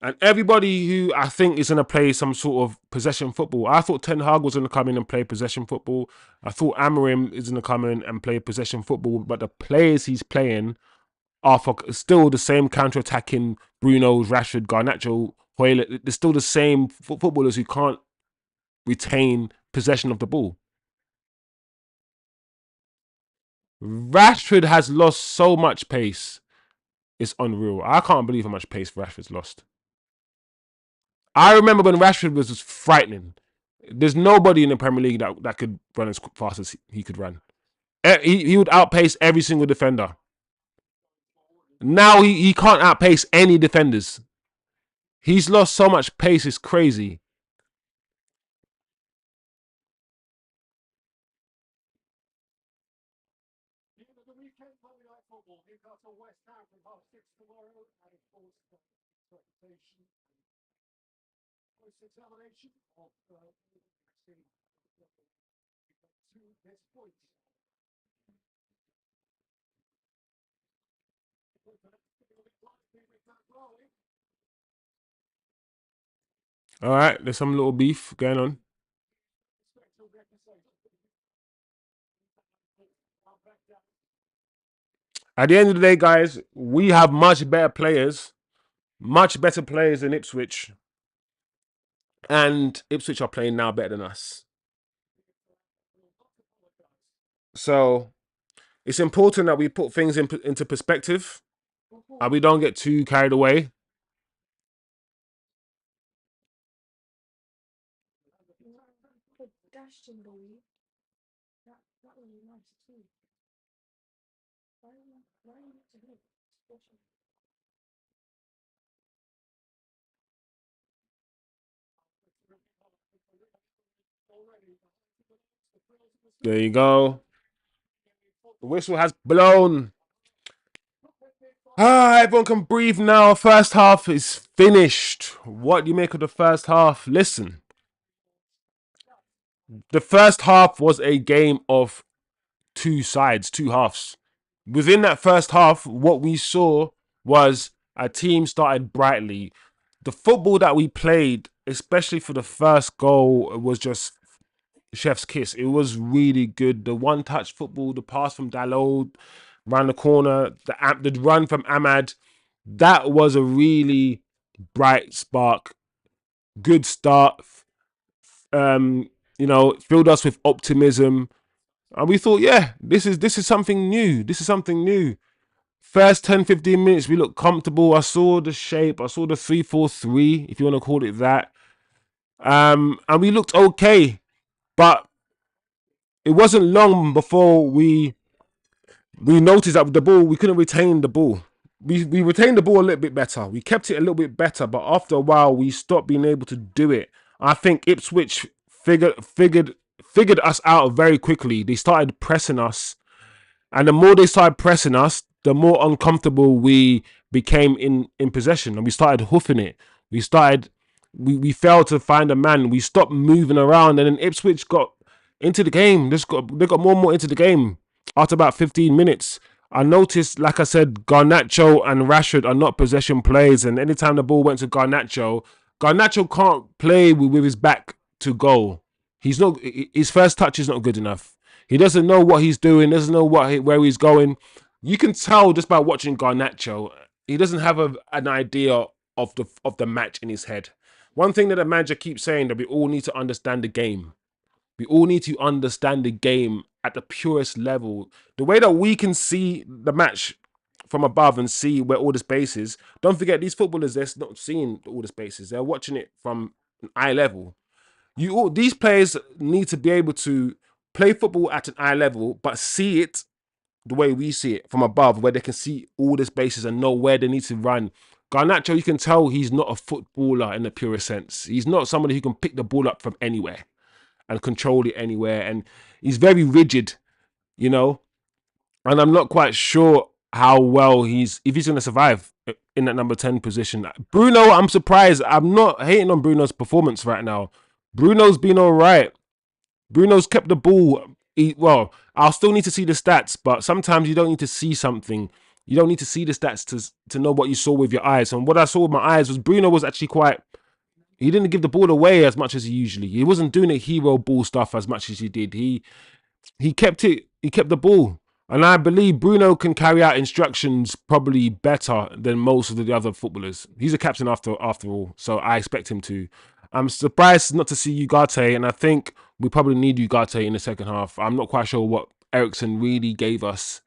And everybody who I think is going to play some sort of possession football. I thought Ten Hag was going to come in and play possession football. I thought Amorim is going to come in and play possession football. But the players he's playing are still the same counter-attacking Bruno's, Rashford, Garnacho, Hojlund. They're still the same footballers who can't retain possession of the ball. Rashford has lost so much pace. It's unreal. I can't believe how much pace Rashford's lost. I remember when Rashford was just frightening. There's nobody in the Premier League that could run as fast as he could run. He would outpace every single defender. Now he can't outpace any defenders. He's lost so much pace, it's crazy. All right, there's some little beef going on. At the end of the day, guys, we have much better players than Ipswich, and Ipswich are playing now better than us. So it's important that we put things into perspective and we don't get too carried away. There you go. The whistle has blown. Everyone can breathe now. First half is finished. What do you make of the first half? Listen, the first half was a game of two sides, two halves. Within that first half, what we saw was a team started brightly. The football that we played, especially for the first goal, was just chef's kiss. It was really good. The one-touch football, the pass from Dalot around the corner, the run from Ahmad, that was a really bright spark. Good start. Filled us with optimism. And we thought, yeah, this is something new. This is something new. First 10, 15 minutes, we looked comfortable. I saw the shape. I saw the 3-4-3, if you want to call it that. And we looked okay. But it wasn't long before we noticed that with the ball, we couldn't retain the ball. We retained the ball a little bit better. We kept it a little bit better. But after a while, we stopped being able to do it. I think Ipswich figured us out very quickly. They started pressing us. And the more they started pressing us, the more uncomfortable we became in possession. And we started hoofing it. We failed to find a man. We stopped moving around. And then Ipswich got into the game. They got more and more into the game. After about 15 minutes, I noticed, like I said, Garnacho and Rashford are not possession players. And anytime the ball went to Garnacho can't play with his back to goal. His first touch is not good enough. He doesn't know what he's doing, doesn't know where he's going. You can tell just by watching Garnacho, he doesn't have an idea of the match in his head. One thing that the manager keeps saying, that we all need to understand the game. We all need to understand the game at the purest level. The way that we can see the match from above and see where all the space is. Don't forget, these footballers, they're not seeing all the spaces. They're watching it from eye level. These players need to be able to play football at an eye level, but see it the way we see it from above, where they can see all the spaces and know where they need to run. Garnacho, you can tell he's not a footballer in the purest sense. He's not somebody who can pick the ball up from anywhere and control it anywhere. And he's very rigid, you know. And I'm not quite sure how well if he's going to survive in that number 10 position. Bruno, I'm surprised. I'm not hating on Bruno's performance right now. Bruno's been all right. Bruno's kept the ball. I'll still need to see the stats, but sometimes you don't need to see something. You don't need to see the stats to know what you saw with your eyes. And what I saw with my eyes was Bruno was actually quite. He didn't give the ball away as much as he usually. He wasn't doing the hero ball stuff as much as he did. He kept it. He kept the ball. And I believe Bruno can carry out instructions probably better than most of the other footballers. He's a captain after all, so I expect him to. I'm surprised not to see Ugarte, and I think we probably need Ugarte in the second half. I'm not quite sure what Ericsson really gave us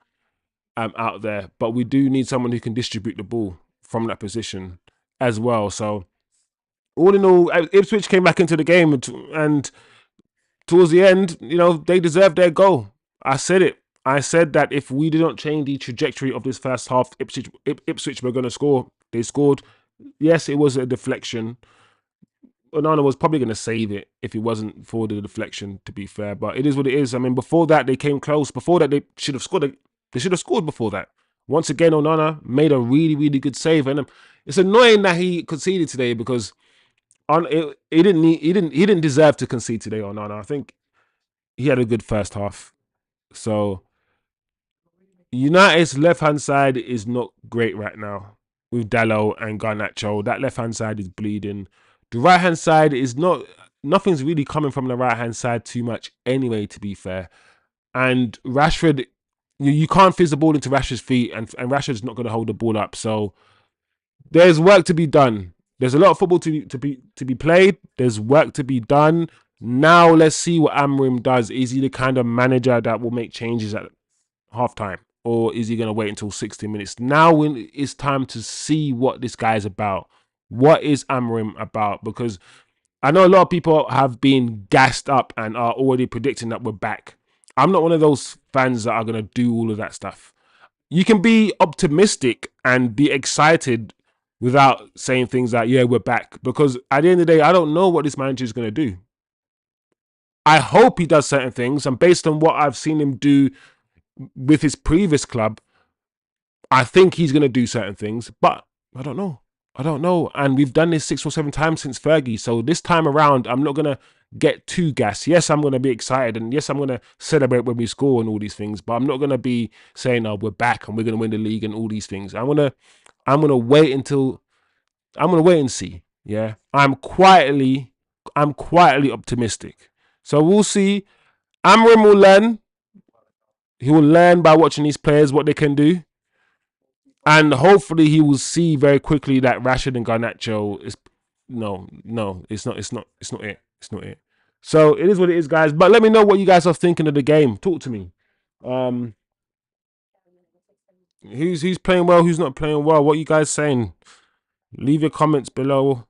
out there, but we do need someone who can distribute the ball from that position as well. So all in all, Ipswich came back into the game, and towards the end, they deserved their goal. I said it. I said that if we did not change the trajectory of this first half, Ipswich were going to score. They scored. Yes, it was a deflection. Onana was probably going to save it if it wasn't for the deflection, to be fair. But it is what it is. I mean, before that, they came close. Before that, they should have scored. They should have scored before that. Once again, Onana made a really, really good save. And it's annoying that he conceded today because he didn't deserve to concede today, Onana. I think he had a good first half. So United's left-hand side is not great right now with Dalot and Garnacho. That left-hand side is bleeding. The right hand side is nothing's really coming from the right hand side too much anyway, to be fair. And Rashford, you can't fizz the ball into Rashford's feet, and Rashford's not going to hold the ball up. So there's work to be done. There's a lot of football to be played. There's work to be done. Now let's see what Amorim does. Is he the kind of manager that will make changes at halftime, or is he going to wait until 60 minutes? Now when it's time to see what this guy's about. What is Amorim about? Because I know a lot of people have been gassed up and are already predicting that we're back. I'm not one of those fans that are going to do all of that stuff. You can be optimistic and be excited without saying things like, yeah, we're back. Because at the end of the day, I don't know what this manager is going to do. I hope he does certain things. And based on what I've seen him do with his previous club, I think he's going to do certain things. But I don't know. I don't know. And we've done this 6 or 7 times since Fergie. So this time around, I'm not going to get too gassed. Yes, I'm going to be excited. And yes, I'm going to celebrate when we score and all these things. But I'm not going to be saying, oh, we're back and we're going to win the league and all these things. I'm going to wait until, I'm going to wait and see. Yeah. I'm quietly optimistic. So we'll see. Amorim will learn. He will learn by watching these players what they can do. And hopefully he will see very quickly that Rashford and Garnacho is no, it's not it. It's not it. So it is what it is, guys. But let me know what you guys are thinking of the game. Talk to me. Who's playing well, who's not playing well? What are you guys saying? Leave your comments below.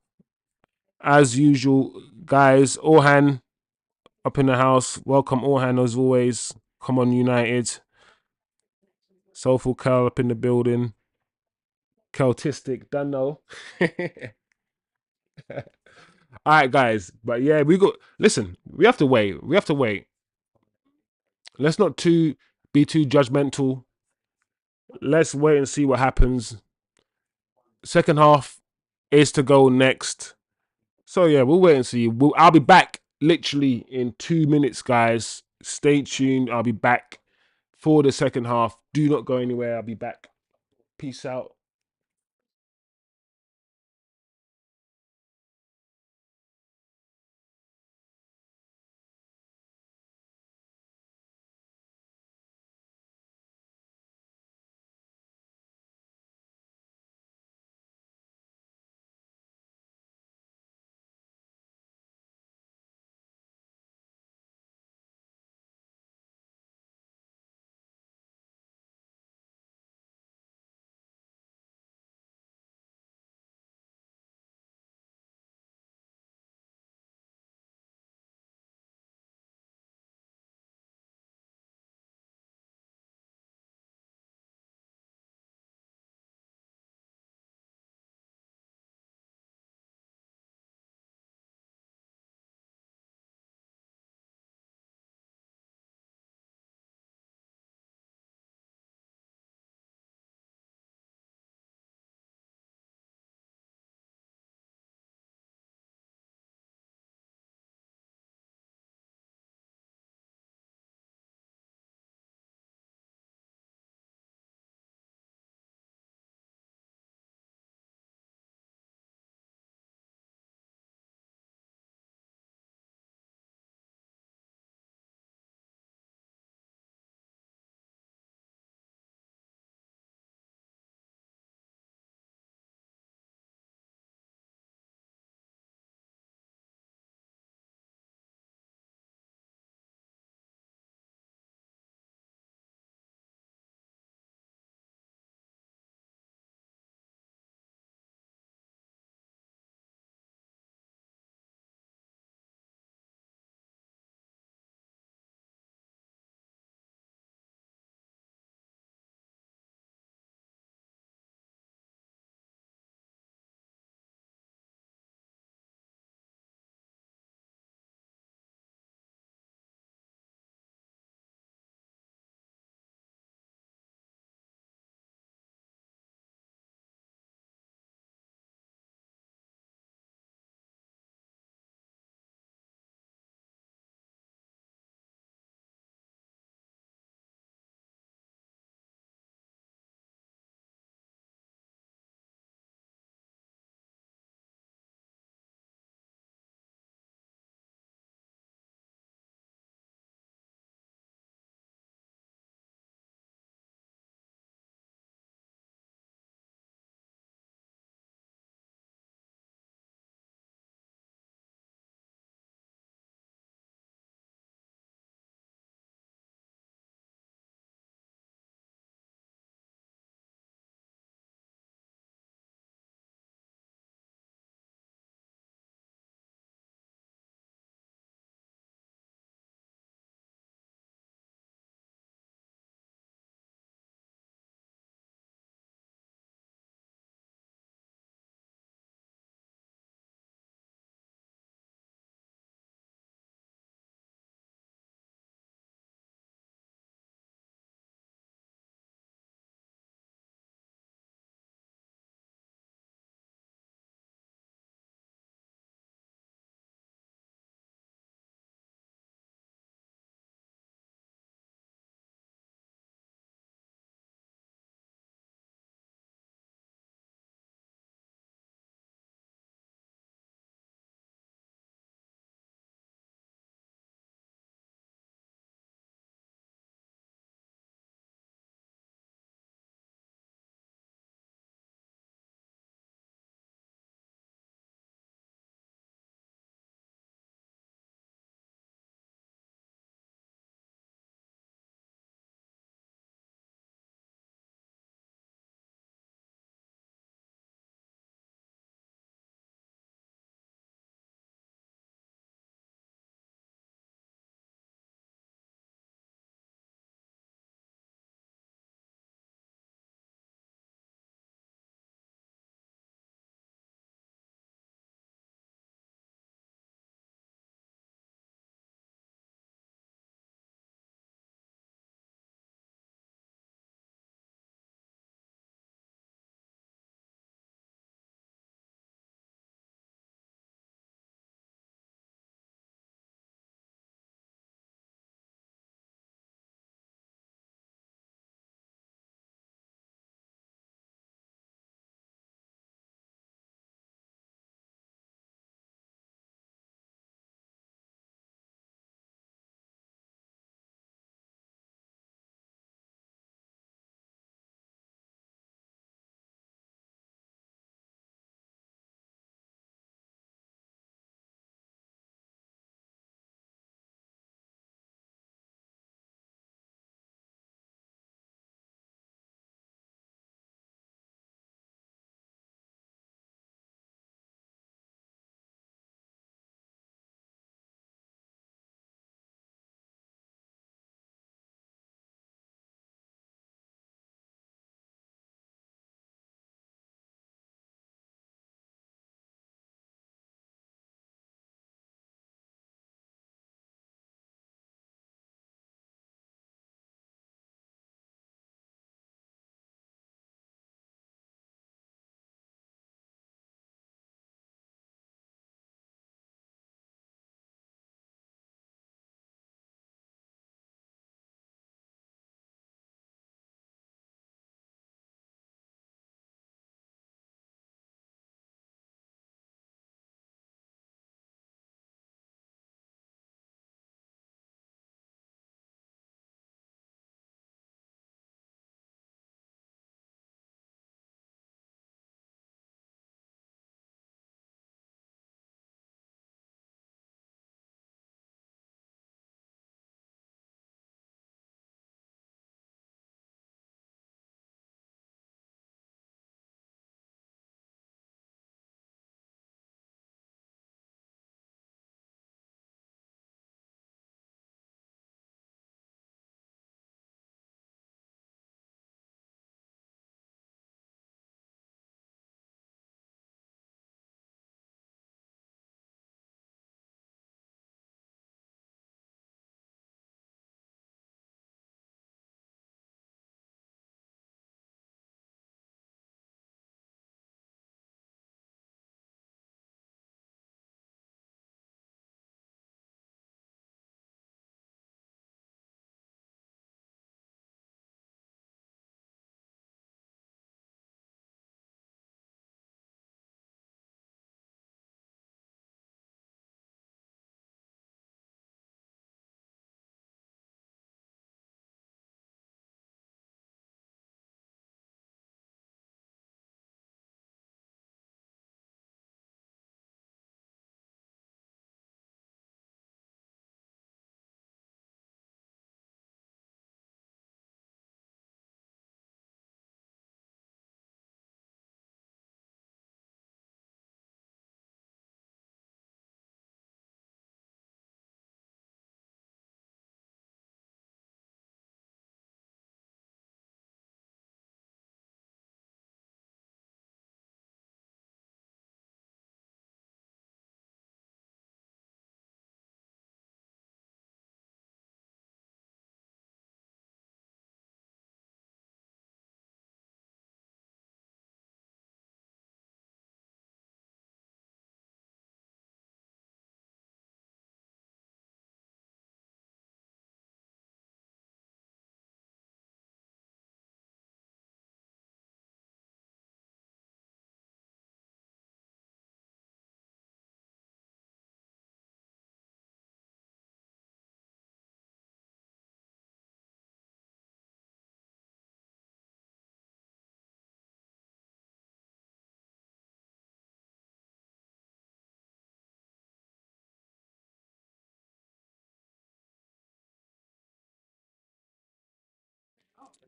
As usual, guys. Orhan up in the house. Welcome, Orhan, as always. Come on, United. Soulful Curl up in the building. Celtistic, don't know. All right, guys. But yeah, listen, we have to wait. We have to wait. Let's not be too judgmental. Let's wait and see what happens. Second half is to go next. So yeah, we'll wait and see. I'll be back literally in 2 minutes, guys. Stay tuned. I'll be back for the second half. Do not go anywhere. I'll be back. Peace out.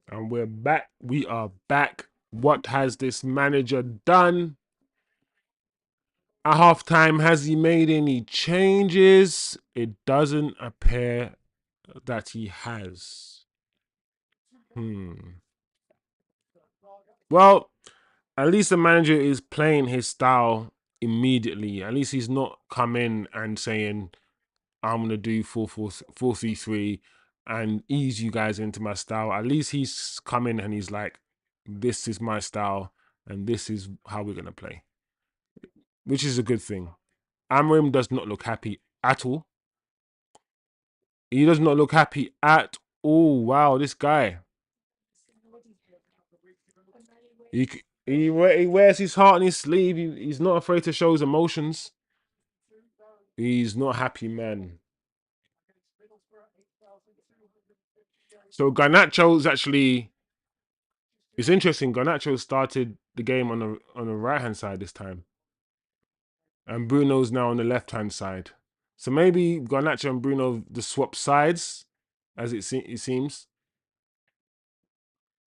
And we're back. We are back. What has this manager done? At halftime, has he made any changes? It doesn't appear that he has. Well, at least the manager is playing his style immediately. At least he's not come in and saying, I'm gonna do 4-4-3 and ease you guys into my style. At least he's come in and he's like, this is my style and this is how we're gonna play, which is a good thing. Amorim does not look happy at all. He does not look happy at all. Wow, this guy. He wears his heart on his sleeve. He's not afraid to show his emotions. He's not happy, man. So Garnacho's actually, it's interesting. Garnacho started the game on the right hand side this time, and Bruno's now on the left hand side. So maybe Garnacho and Bruno the swap sides, as it seems.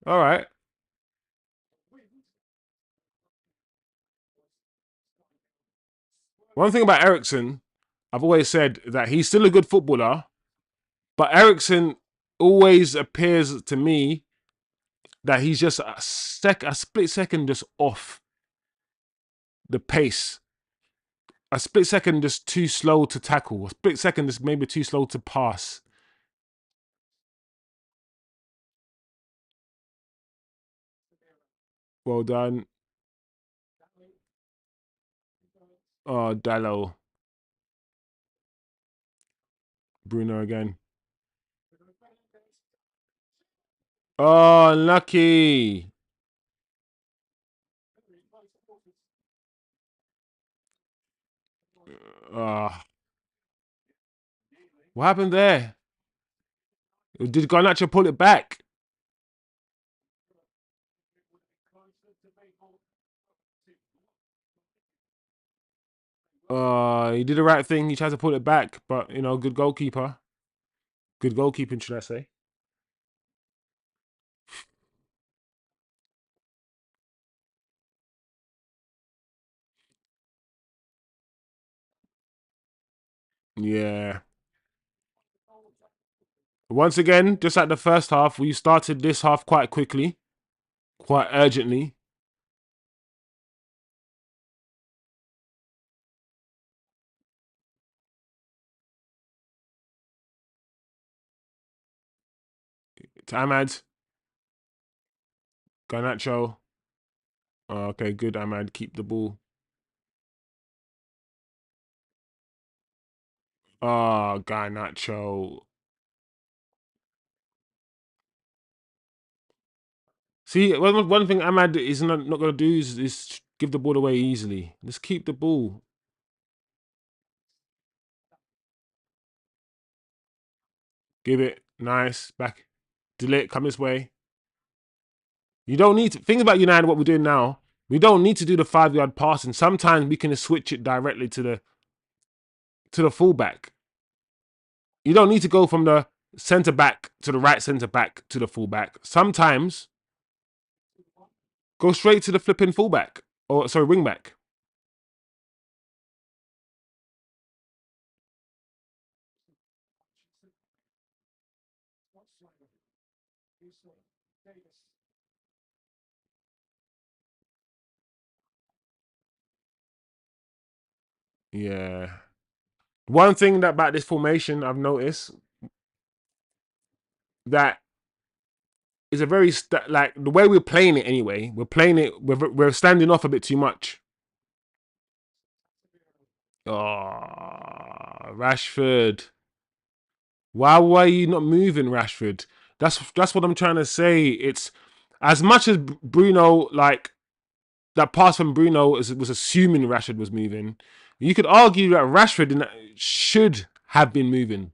All right. One thing about Eriksen, I've always said that he's still a good footballer, but Eriksen always appears to me that he's just a split second just off the pace. A split second just too slow to tackle. A split second just maybe too slow to pass. Well done. Oh, Dallo. Bruno again. Oh, lucky. What happened there? Did Garnacho pull it back? He did the right thing. He tried to pull it back, but you know, good goalkeeper. Good goalkeeping, should I say? Yeah. Once again, just like the first half, we started this half quite quickly, quite urgently. To Ahmad, Garnacho. Okay, good, Ahmad. Keep the ball. Garnacho. See, one thing Ahmad is not going to do is give the ball away easily. Just keep the ball. Give it. Nice. Back. Delete. Come this way. You don't need to. Think about United, what we're doing now. We don't need to do the 5-yard passing. Sometimes we can just switch it directly to the fullback. You don't need to go from the centre back to the right centre back to the fullback. Sometimes go straight to the flipping fullback. Or sorry, wing back. Yeah. One thing that about this formation I've noticed that is a very like the way we're playing it anyway. We're playing it. We're standing off a bit too much. Oh, Rashford. Why were you not moving, Rashford? That's what I'm trying to say. It's as much as Bruno, like that pass from Bruno was assuming Rashford was moving. You could argue that Rashford should have been moving.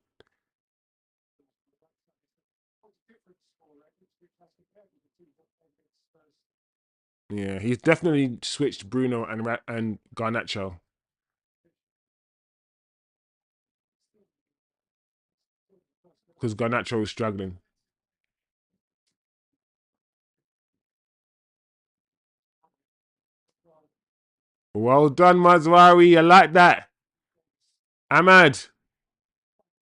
Yeah, he's definitely switched Bruno and Garnacho because Garnacho is struggling. Well done, Mazwari. I like that. Ahmad.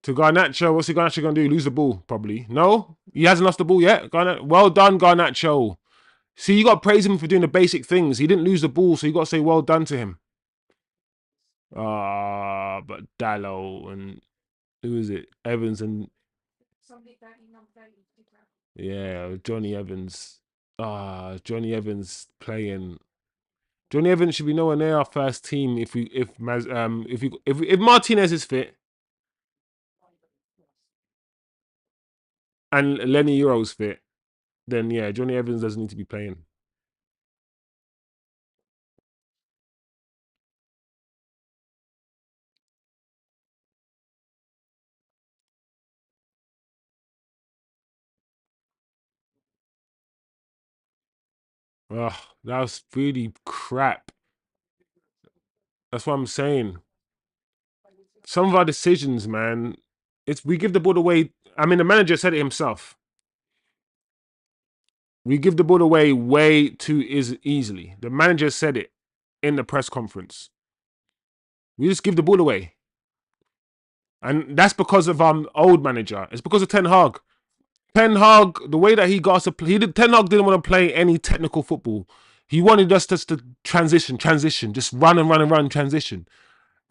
To Garnacho. What's he Garnacho going to do? Lose the ball, probably. No? He hasn't lost the ball yet. Well done, Garnacho. See, you got to praise him for doing the basic things. He didn't lose the ball, so you got to say well done to him. But Dallo and who is it? Evans and yeah, Johnny Evans. Johnny Evans playing. Johnny Evans should be nowhere near our first team if Martinez is fit and Lenny Euro's fit, then yeah, Johnny Evans doesn't need to be playing. Ugh, that was really crap. That's what I'm saying. Some of our decisions, man, we give the ball away. I mean, the manager said it himself. We give the ball away way too easily. The manager said it in the press conference. We just give the ball away. And that's because of our old manager. It's because of Ten Hag. Ten Hag, the way that he got us to play, Ten Hag didn't want to play any technical football. He wanted us just to transition, just run and run and run, transition.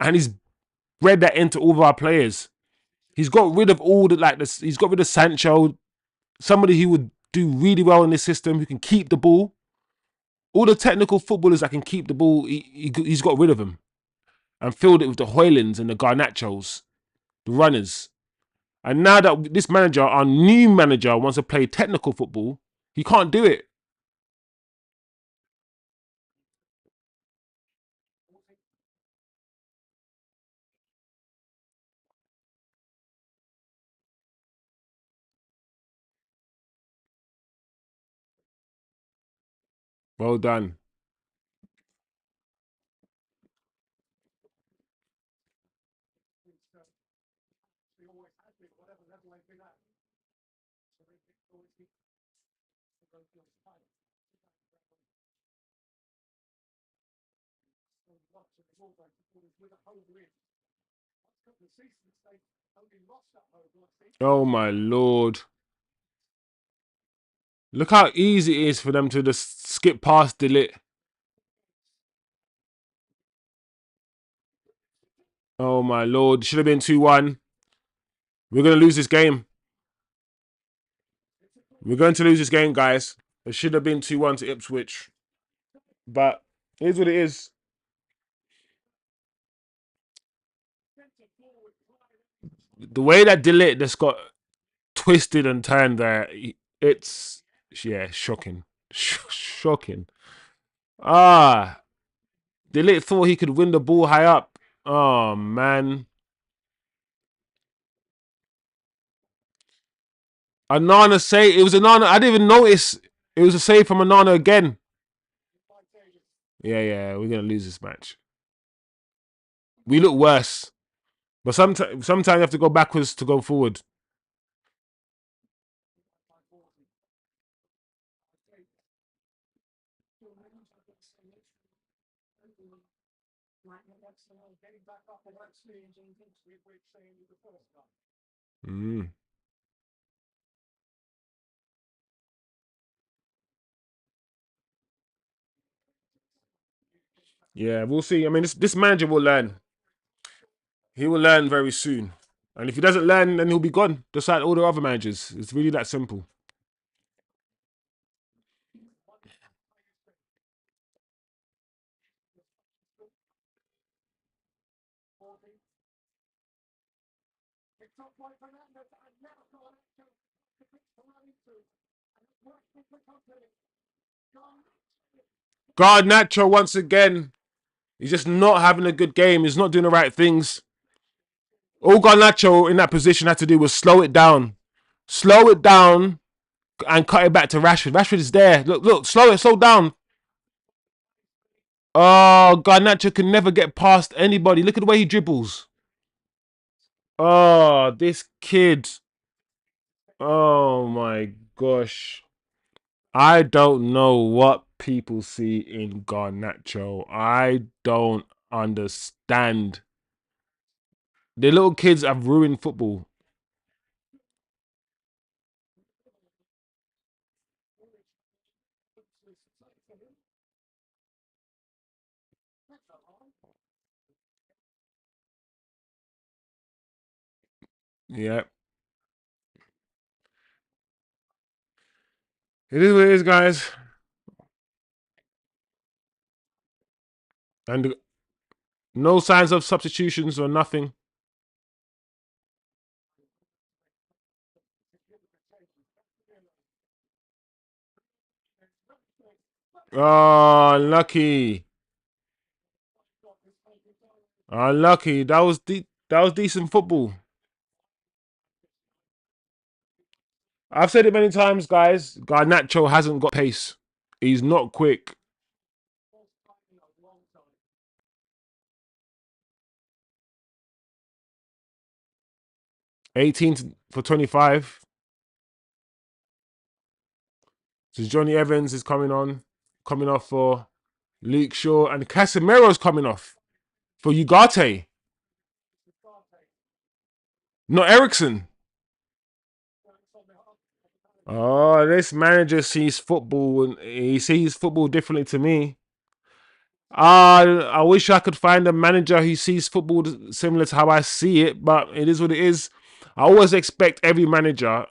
And he's bred that into all of our players. He's got rid of all the, like this. He's got rid of Sancho, somebody who would do really well in this system, who can keep the ball. All the technical footballers that can keep the ball, he's got rid of them and filled it with the hojlunds and the garnachos, the runners. And now that this manager, our new manager, wants to play technical football, he can't do it. Well done. Oh my Lord. Look how easy it is for them to just skip past Ligt. Oh my Lord. Should have been 2-1. We're going to lose this game. We're going to lose this game, guys. It should have been 2-1 to Ipswich. But it is what it is. The way that Ligt just got twisted and turned there, it's, yeah, shocking. Shocking. Ligt thought he could win the ball high up. Oh, man. Anana say it was Anana. I didn't even notice it was a save from Anana again. Yeah, we're gonna lose this match. We look worse, but sometimes you have to go backwards to go forward. Mm. Yeah, we'll see. I mean, this manager will learn. He will learn very soon. And if he doesn't learn, then he'll be gone. Just like all the other managers. It's really that simple. Garnacho once again. He's just not having a good game. He's not doing the right things. All Garnacho in that position had to do was slow it down. Slow it down and cut it back to Rashford. Rashford is there. Look, slow down. Oh, Garnacho can never get past anybody. Look at the way he dribbles. Oh, this kid. Oh my gosh. I don't know what people see in Garnacho. I don't understand. The little kids have ruined football. Yeah. It is what it is, guys. And no signs of substitutions or nothing. Oh, unlucky. Unlucky. That was decent football. I've said it many times, guys. Garnacho hasn't got pace. He's not quick. 18 for 25. So Johnny Evans is coming off for Luke Shaw, and Casemiro's coming off for Ugarte. Not Ericsson. Oh, this manager sees football, and he sees football differently to me. I wish I could find a manager who sees football similar to how I see it, but it is what it is. I always expect every manager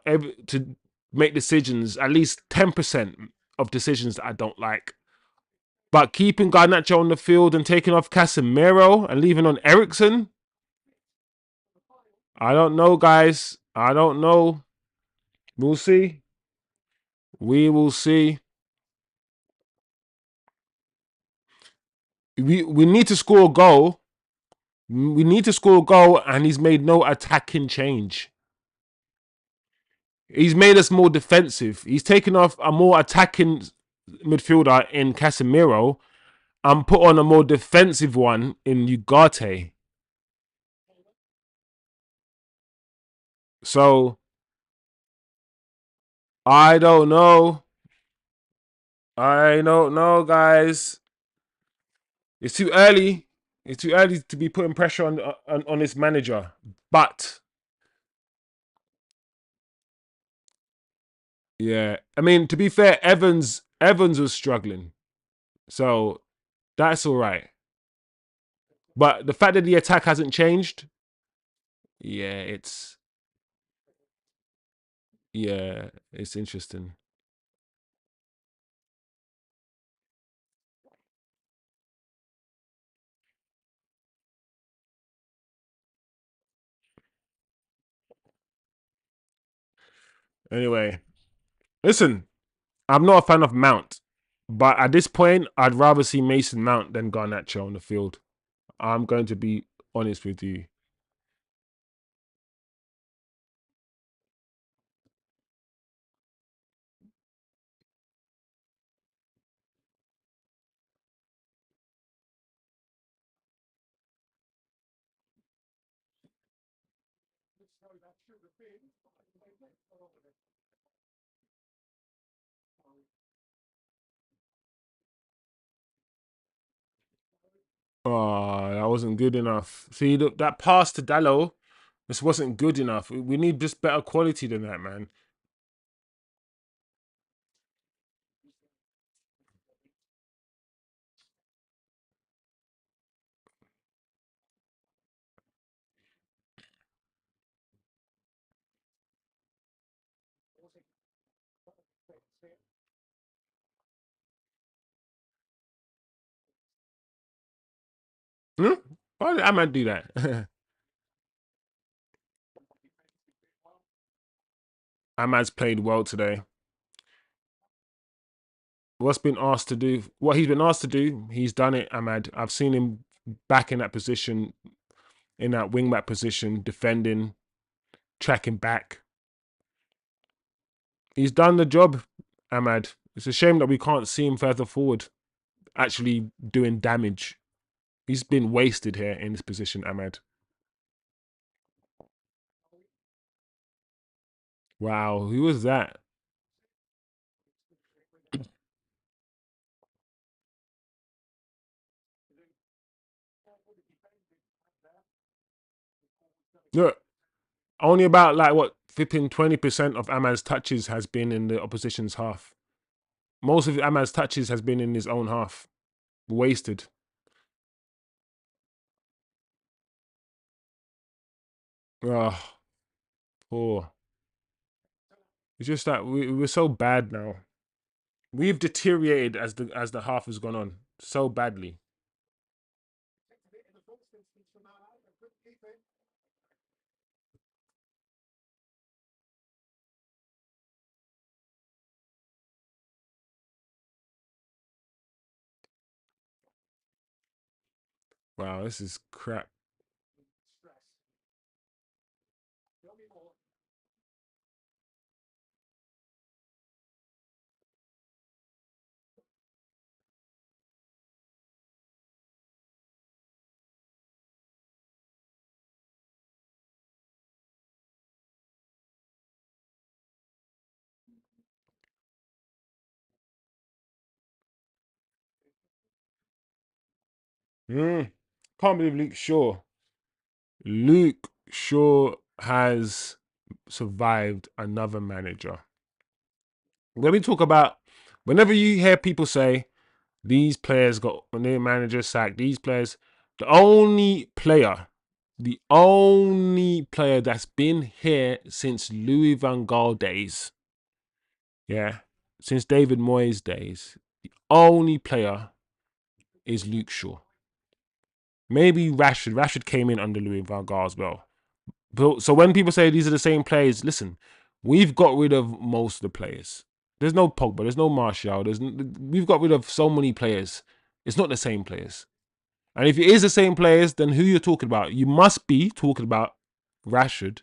to make decisions, at least 10% of decisions that I don't like. But keeping Garnacho on the field and taking off Casemiro and leaving on Ericsson, I don't know, guys. I don't know. We'll see. We will see. We need to score a goal. We need to score a goal, and he's made no attacking change. He's made us more defensive. He's taken off a more attacking midfielder in Casemiro and put on a more defensive one in Ugarte. So I don't know. I don't know, guys. It's too early. It's too early to be putting pressure on this manager. But yeah, I mean, to be fair, Evans was struggling, so that's all right. But the fact that the attack hasn't changed, yeah, it's interesting. Anyway, listen, I'm not a fan of Mount, but at this point, I'd rather see Mason Mount than Garnacho on the field. I'm going to be honest with you. Oh, that wasn't good enough. See, look, that pass to Dallo, this wasn't good enough. We need just better quality than that, man. Hmm? Why did Ahmad do that? Ahmad's played well today. What he's been asked to do, he's done it, Ahmad. I've seen him back in that position, in that wing back position, defending, tracking back. He's done the job, Ahmad. It's a shame that we can't see him further forward, actually doing damage. He's been wasted here in this position, Ahmad. Wow, who was that? Look, only about like what, flipping 20% of Ahmad's touches has been in the opposition's half. Most of Ahmad's touches has been in his own half. Wasted. Oh, poor. It's just that we're so bad now. We've deteriorated as the half has gone on so badly. Wow, this is crap. Can't believe Luke Shaw. Luke Shaw has survived another manager. When we talk about, whenever you hear people say these players got when their manager sacked, these players, the only player that's been here since Louis van Gaal days, yeah, since David Moyes days, the only player is Luke Shaw. Maybe Rashford. Rashford came in under Louis van Gaal as well. But, so when people say these are the same players, listen, we've got rid of most of the players. There's no Pogba, there's no Martial, we've got rid of so many players. It's not the same players. And if it is the same players, then who you're talking about? You must be talking about Rashford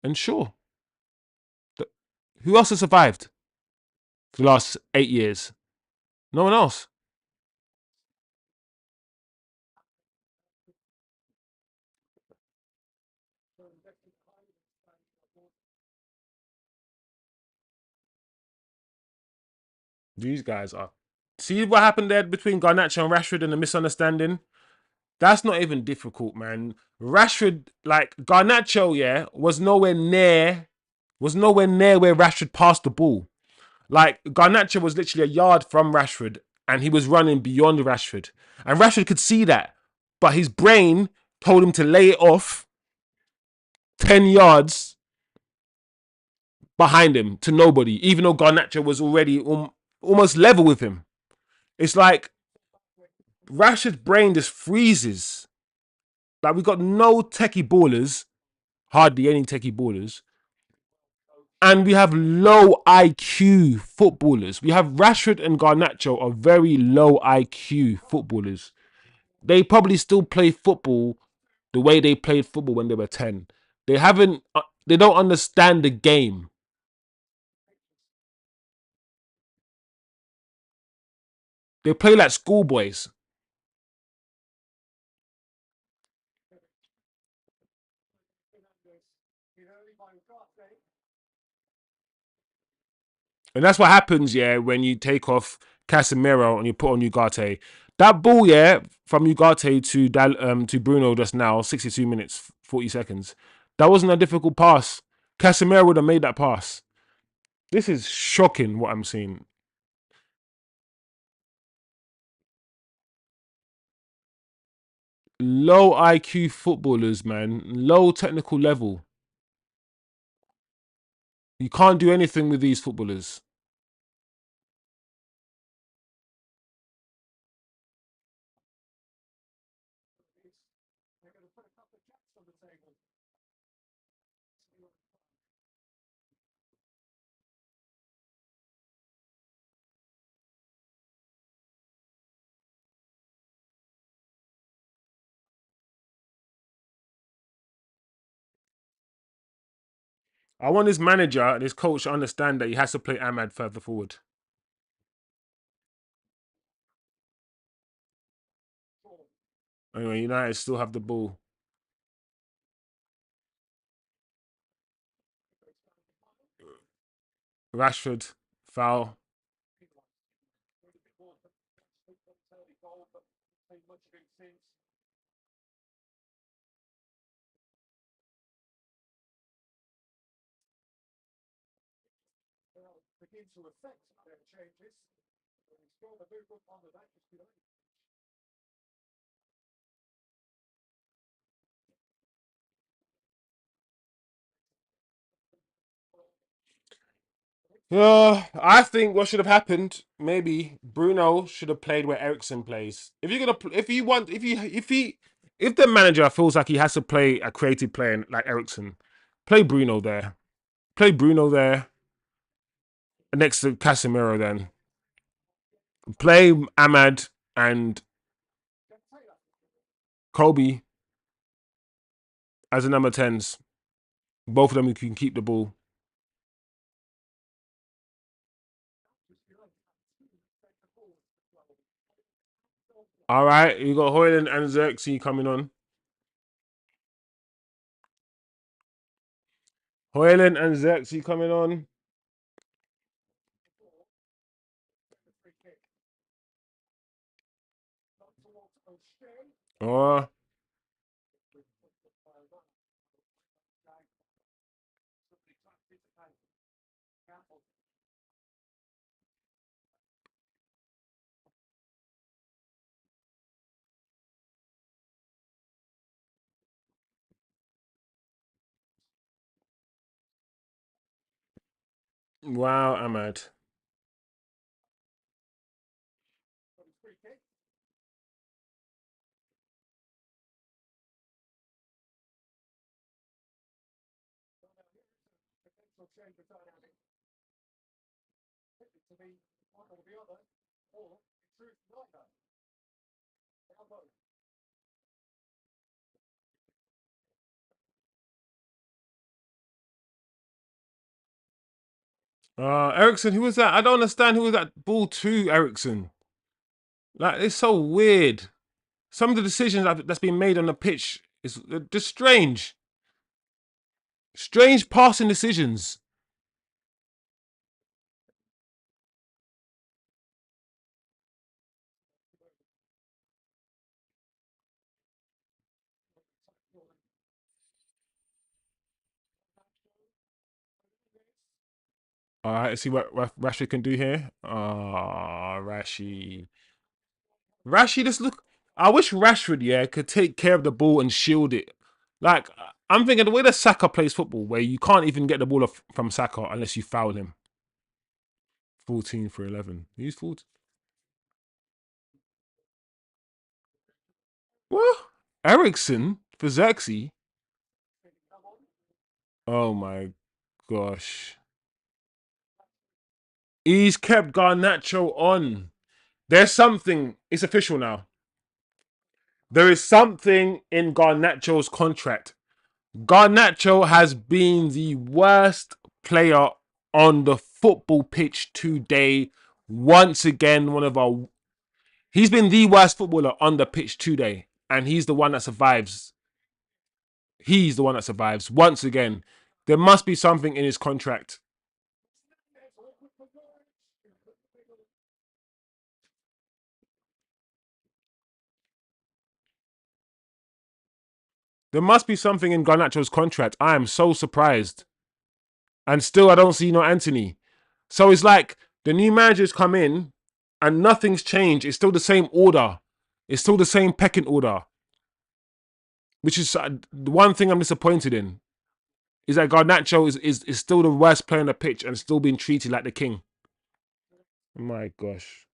and Shaw. Who else has survived for the last 8 years? No one else. These guys are. See what happened there between Garnacho and Rashford and the misunderstanding? That's not even difficult, man. Rashford, like Garnacho, yeah, was nowhere near where Rashford passed the ball. Like Garnacho was literally a yard from Rashford, and he was running beyond Rashford, and Rashford could see that, but his brain told him to lay it off 10 yards behind him to nobody, even though Garnacho was already almost level with him. It's like Rashford's brain just freezes. Like we got no techie ballers, hardly any techie ballers. And we have low IQ footballers. We have Rashford and Garnacho are very low IQ footballers. They probably still play football the way they played football when they were 10. They haven't, they don't understand the game. They play like schoolboys. And that's what happens, yeah, when you take off Casemiro and you put on ugarte. That ball, yeah, from ugarte to Bruno just now, 62 minutes, 40 seconds. That wasn't a difficult pass. Casemiro would have made that pass. This is shocking what I'm seeing. Low IQ footballers, man. Low technical level. You can't do anything with these footballers. I want this manager and this coach to understand that he has to play Ahmad further forward. Anyway, United still have the ball. Rashford, foul. I think what should have happened, maybe Bruno should have played where Ericsson plays. If you're gonna, if the manager feels like he has to play a creative player like Ericsson, play Bruno there. Play Bruno there next to Casemiro. Then play Ahmad and Kobe as the number 10s. Both of them who can keep the ball. All right, you got Hojlund and Zirkzee coming on. Hojlund and Zirkzee coming on. Oh, wow, Ahmad. Ericsson, who was that? I don't understand who was that ball to Ericsson. Like, it's so weird. Some of the decisions that's been made on the pitch is just strange. Strange passing decisions. All right, let's see what Rashford can do here. Rashi. Rashi, just look. I wish Rashford, yeah, could take care of the ball and shield it. Like, I'm thinking the way that Saka plays football, where you can't even get the ball from Saka unless you foul him. 14 for 11. He's 14. What? Ericsson for Zirkzee? Oh my gosh. He's kept Garnacho on. There's something. It's official now. There is something in Garnacho's contract. Garnacho has been the worst player on the football pitch today. Once again, he's been the worst footballer on the pitch today, and he's the one that survives. He's the one that survives. Once again, there must be something in his contract. There must be something in Garnacho's contract. I am so surprised. And still, I don't see no Antony. So it's like the new managers come in and nothing's changed. It's still the same order. It's still the same pecking order. Which is the one thing I'm disappointed in. Is that Garnacho is still the worst player on the pitch and still being treated like the king. My gosh.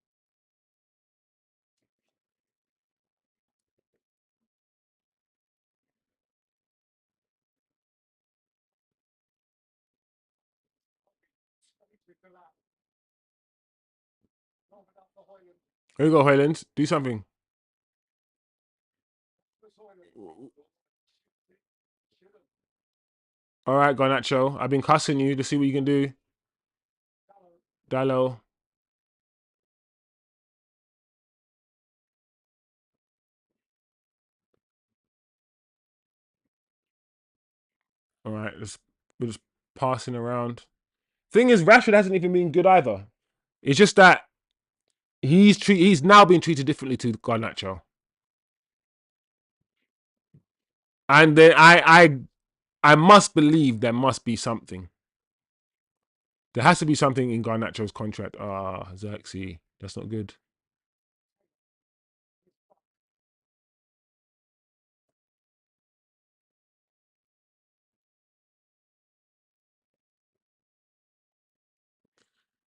Here you go, Hoyland. Do something. All right, Garnacho. I've been cussing you to see what you can do. Dallo. All right, we're just passing around. Thing is, Rashford hasn't even been good either. It's just that he's now being treated differently to Garnacho. And then I must believe there must be something. There has to be something in Garnacho's contract. Ah, Zirkzee. That's not good.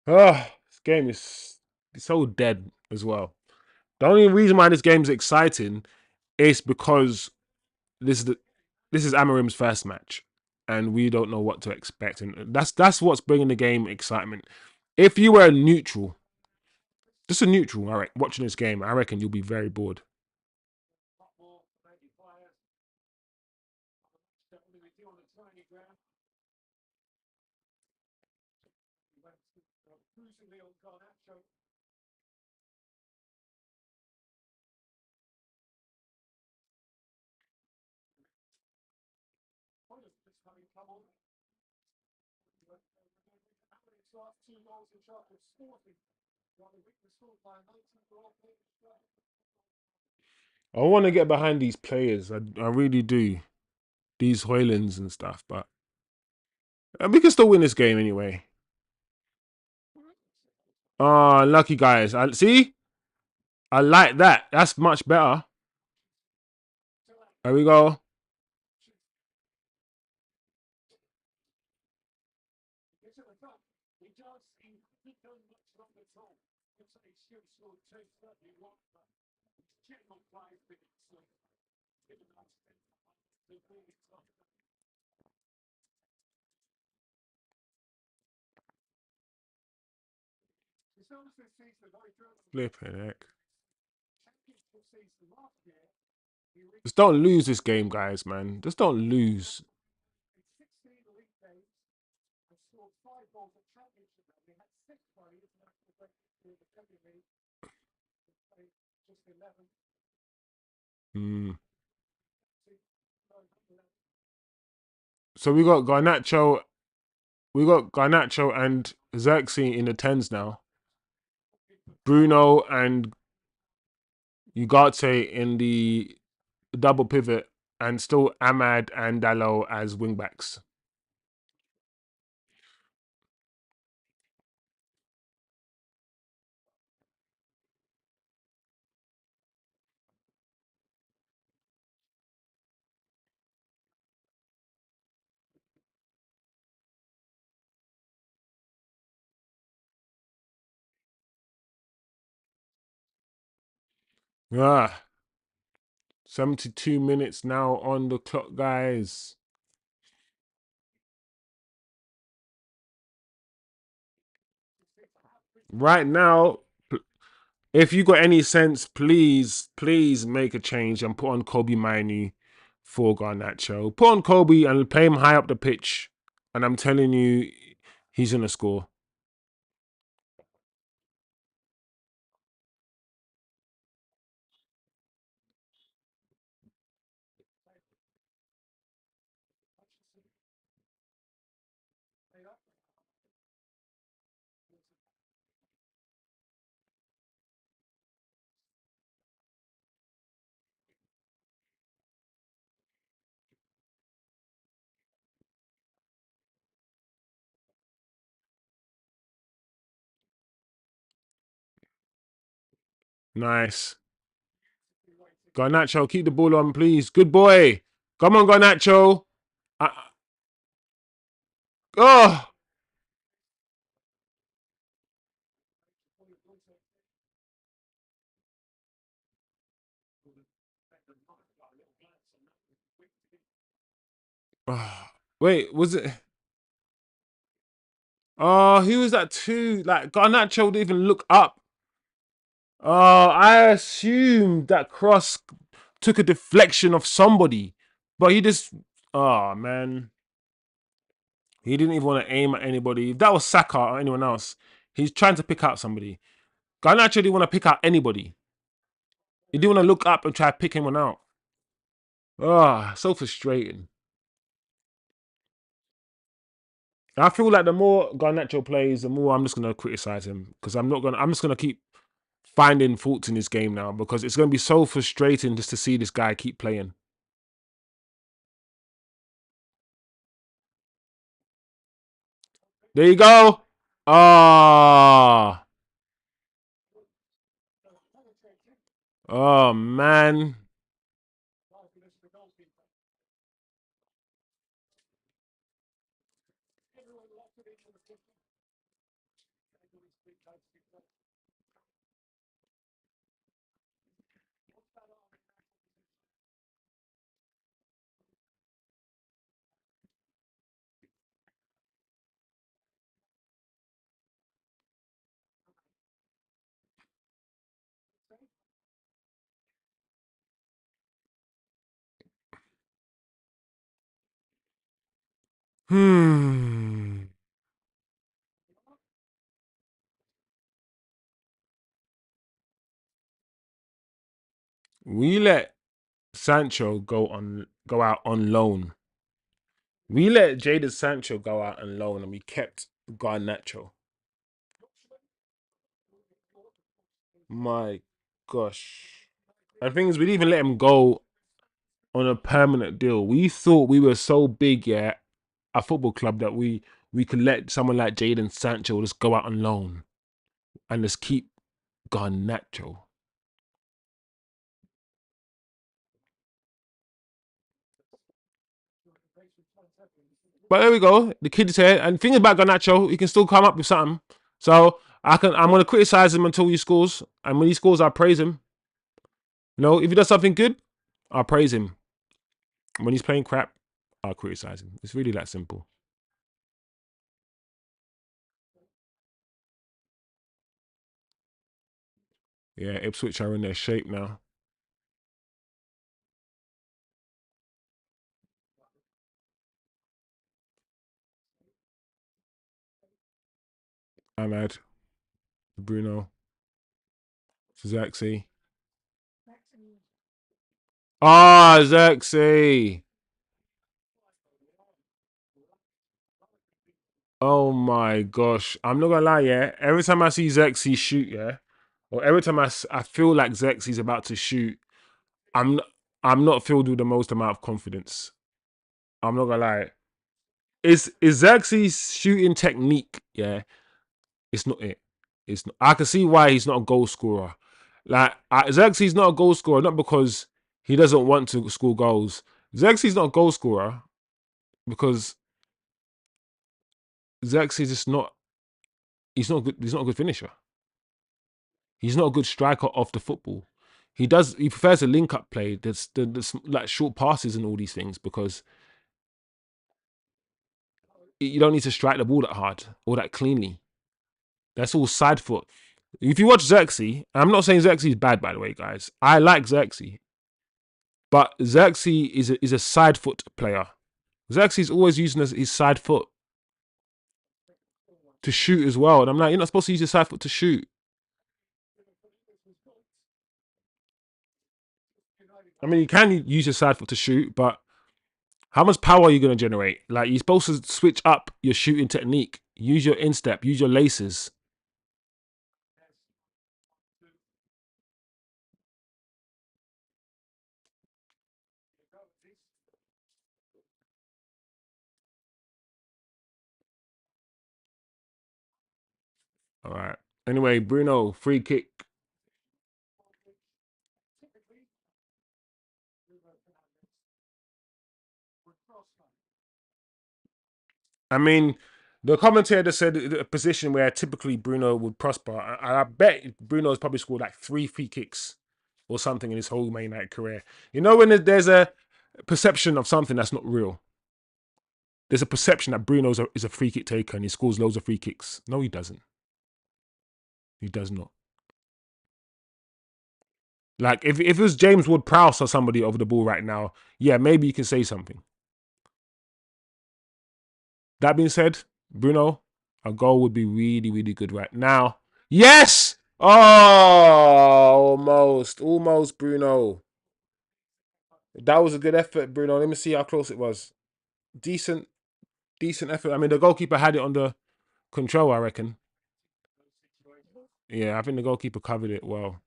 Ah, this game is so dead as well. The only reason why this game's exciting is because this is Amorim's first match, and we don't know what to expect, and that's what's bringing the game excitement. If you were neutral, just a neutral, all right, watching this game, I reckon you'll be very bored. I want to get behind these players. I really do. These hojlunds and stuff, but we can still win this game anyway. Oh, lucky guys. See. I like that. That's much better. There we go. Flipping heck. Just don't lose this game, guys, man. Just don't lose. Hmm. So we got Garnacho. We got Garnacho and Zirkzee in the tens now. Bruno and Ugarte in the double pivot, and still Ahmad and Dalot as wingbacks. Ah, 72 minutes now on the clock, guys. Right now, if you got any sense, please make a change and put on Kobe Mainoo for Garnacho. Put on Kobe and play him high up the pitch, and I'm telling you, he's gonna score. Nice. Garnacho, keep the ball on, please. Good boy. Come on, Garnacho. Oh. Wait, was it? Oh, who was that too? Like, Garnacho didn't even look up. Oh, I assumed that cross took a deflection of somebody, but he just, oh man, he didn't even want to aim at anybody. If that was Saka or anyone else, he's trying to pick out somebody. Garnacho didn't want to pick out anybody. He didn't want to look up and try to pick anyone out. Oh, so frustrating. I feel like the more Garnacho plays, the more I'm just gonna criticize him, because I'm just gonna keep finding faults in this game now, because it's gonna be so frustrating just to see this guy keep playing. There you go. Ah. Oh man. Hmm. We let Sancho go out on loan. We let Jadon Sancho go out on loan, and we kept Garnacho. My gosh. And the thing is, we didn't even let him go on a permanent deal. We thought we were so big, yeah, a football club that we could let someone like Jadon Sancho just go out on loan and just keep Garnacho. But there we go. The kid's here. And the thing about Garnacho, he can still come up with something. So I'm gonna criticize him until he scores. And when he scores, I praise him. No, if he does something good, I'll praise him. When he's playing crap, I'll criticize him. It's really that simple. Yeah, Ipswich are in their shape now. Ahmad, Bruno, Zirkzee. Ah, Zirkzee. Oh my gosh. I'm not gonna lie, yeah. Every time I see Zirkzee shoot, yeah, or every time I feel like Zirkzee's about to shoot, I'm I'm not filled with the most amount of confidence. I'm not gonna lie. Is Zirkzee's shooting technique, yeah, it's not it. It's not, I can see why he's not a goal scorer. Like Zirkzee's not a goal scorer, not because he doesn't want to score goals. Zirkzee's not a goal scorer because Zirkzee's just not. He's not good. He's not a good finisher. He's not a good striker off the football. He does. He prefers a link-up play. There's like short passes and all these things because you don't need to strike the ball that hard or that cleanly. That's all side foot. If you watch Zirkzee, I'm not saying Zirkzee is bad, by the way, guys. I like Zirkzee, but Zirkzee is a side foot player. Xerxes always using his side foot to shoot as well. And I'm like, you're not supposed to use your side foot to shoot. I mean, you can use your side foot to shoot, but how much power are you going to generate? Like, you're supposed to switch up your shooting technique. Use your instep, use your laces. All right. Anyway, Bruno, free kick. I mean, the commentator said a position where typically Bruno would prosper. I bet Bruno's probably scored like 3 free kicks or something in his whole Man United career. You know, when there's a perception of something that's not real. There's a perception that Bruno is a free kick taker and he scores loads of free kicks. No, he doesn't. He does not. Like, if it was James Ward-Prowse or somebody over the ball right now, yeah, maybe you can say something. That being said, Bruno, a goal would be really, really good right now. Yes! Oh, almost, Bruno. That was a good effort, Bruno. Let me see how close it was. Decent, decent effort. I mean, the goalkeeper had it under control, I reckon. Yeah, I think the goalkeeper covered it well.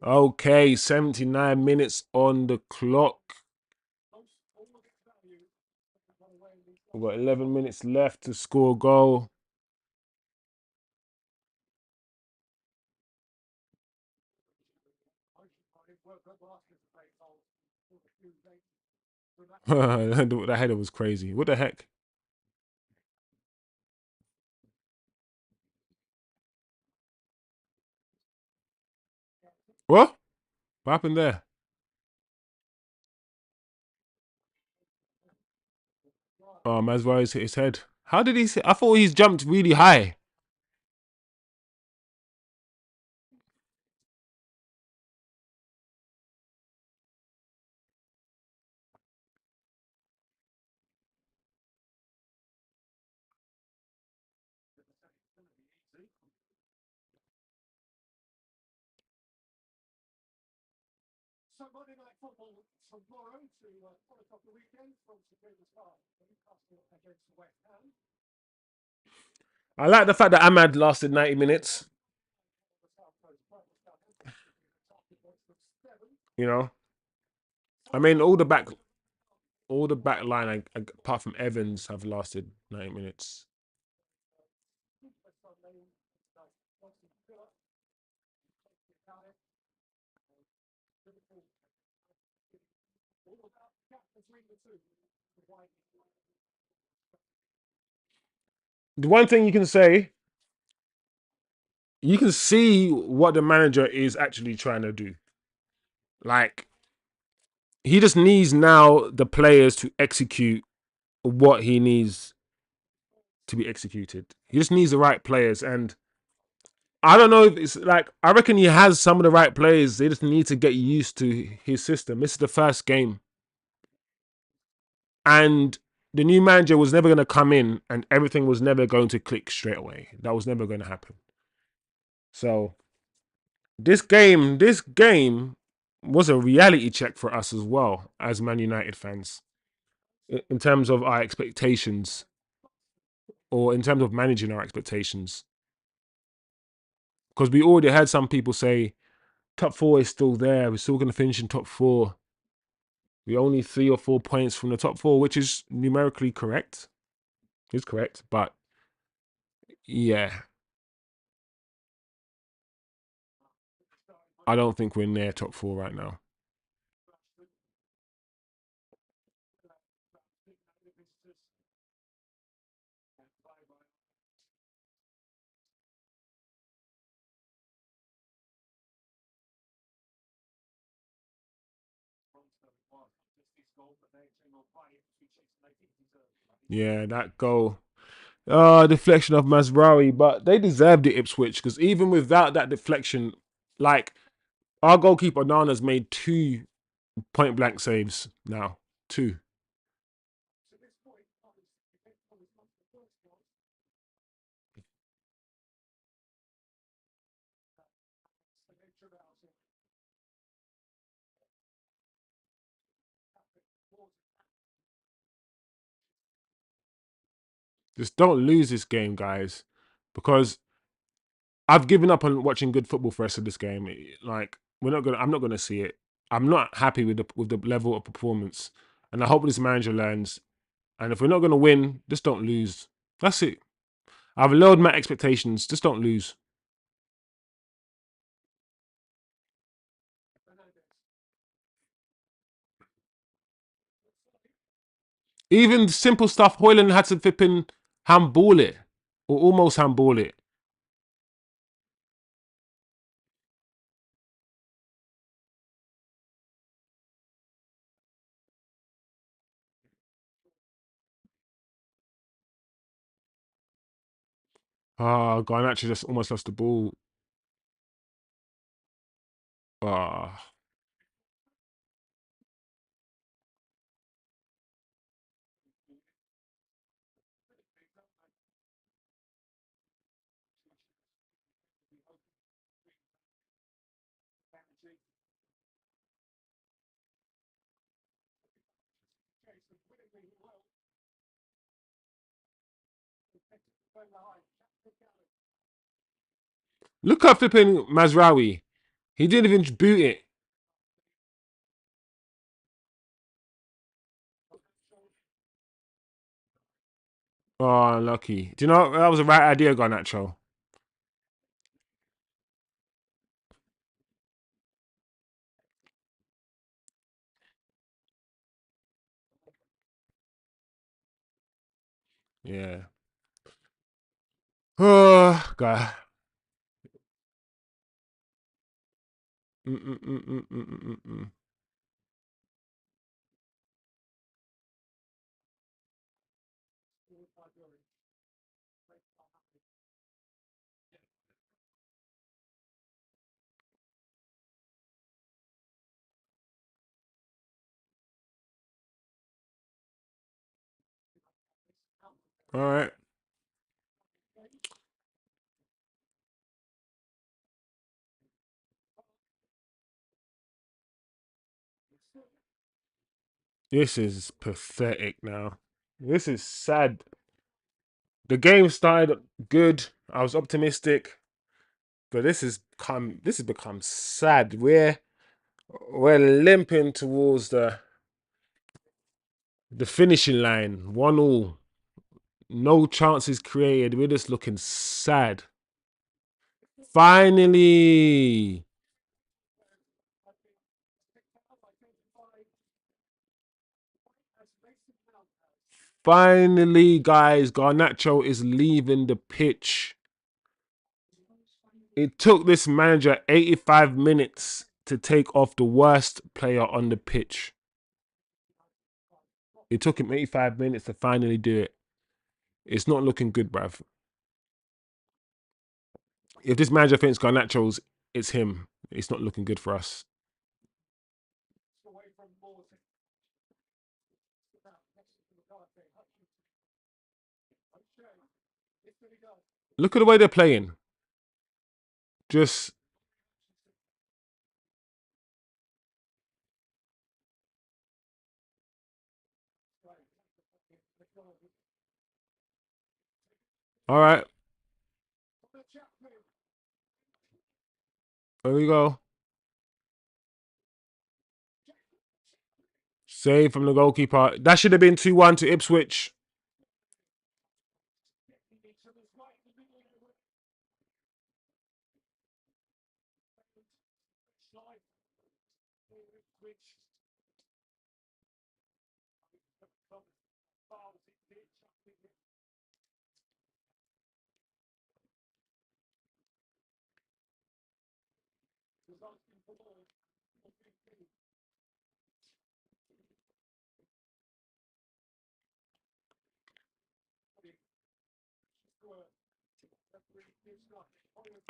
Okay, 79 minutes on the clock. We've got 11 minutes left to score a goal. That header was crazy. What the heck? What? What happened there? Oh, Maswari's hit his head. How did he say? I thought he's jumped really high. I like the fact that Ahmad lasted 90 minutes. You know, I mean, all the back line, apart from Evans, have lasted 90 minutes. The one thing you can say, you can see what the manager is actually trying to do. Like, he just needs now the players to execute what he needs to be executed. He just needs the right players. And I don't know if it's like, I reckon he has some of the right players. They just need to get used to his system. This is the first game. And the new manager was never going to come in and everything was never going to click straight away. That was never going to happen. So this game was a reality check for us as well as Man United fans in terms of our expectations or in terms of managing our expectations. Because we already had some people say top four is still there. We're still going to finish in top four. We're only 3 or 4 points from the top four, which is numerically correct. It's correct. But yeah, I don't think we're near top four right now. Yeah, that goal. Deflection of Masraoui, but they deserved it, Ipswich, because even without that deflection, like our goalkeeper Nana's made 2 point blank saves now. 2. Just don't lose this game, guys, because I've given up on watching good football for the rest of this game. Like I'm not gonna see it. I'm not happy with the level of performance, and I hope this manager learns. And if we're not gonna win, just don't lose. That's it. I've lowered my expectations. Just don't lose. Even simple stuff, Hojlund had to flipping handball it or almost handball it. Ah, Garnacho just almost lost the ball. Ah, look at flipping Masraoui. He didn't even boot it. Oh, lucky. Do you know that was the right idea, Garnacho? Yeah. Oh, God. Mm -mm -mm -mm -mm -mm -mm. mm. All right. This is pathetic now. This is sad. The game started good. I was optimistic, but this has become sad. We're limping towards the finishing line. 1-1. No chances created. We're just looking sad. Finally. Finally, guys, Garnacho is leaving the pitch. It took this manager 85 minutes to take off the worst player on the pitch. It took him 85 minutes to finally do it. It's not looking good, bruv. If this manager thinks Garnacho's, it's him. It's not looking good for us. Look at the way they're playing. Just, all right. There we go. Save from the goalkeeper. That should have been 2-1 to Ipswich.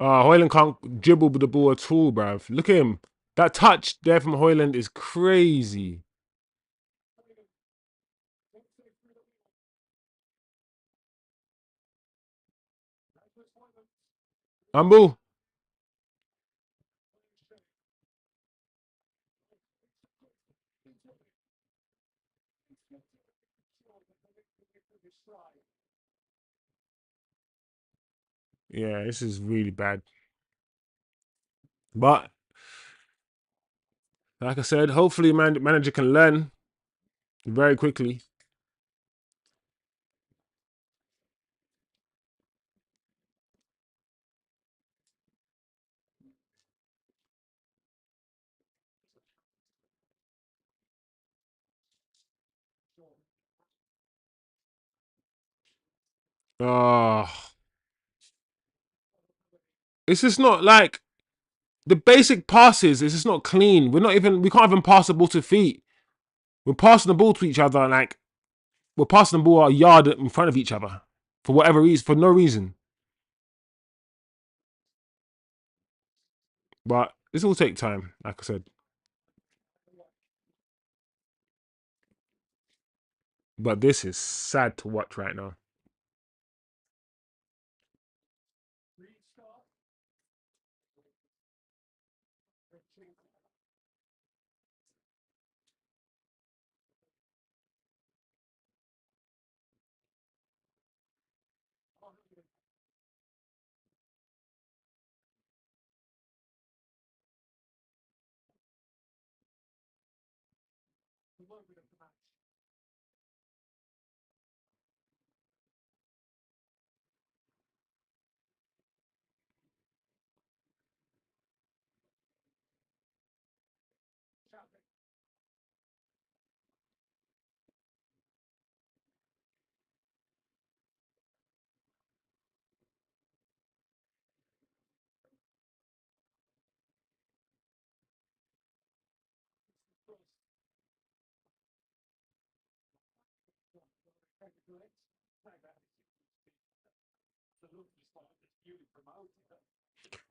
Hojlund can't dribble with the ball at all, bruv. Look at him. That touch there from Hojlund is crazy. Humble. Yeah, this is really bad. But like I said, hopefully manager can learn very quickly. Oh, it's just not like the basic passes. It's just not clean. We can't even pass the ball to feet. We're passing the ball to each other like we're passing the ball a yard in front of each other for whatever reason, for no reason. But this will take time, like I said. But this is sad to watch right now.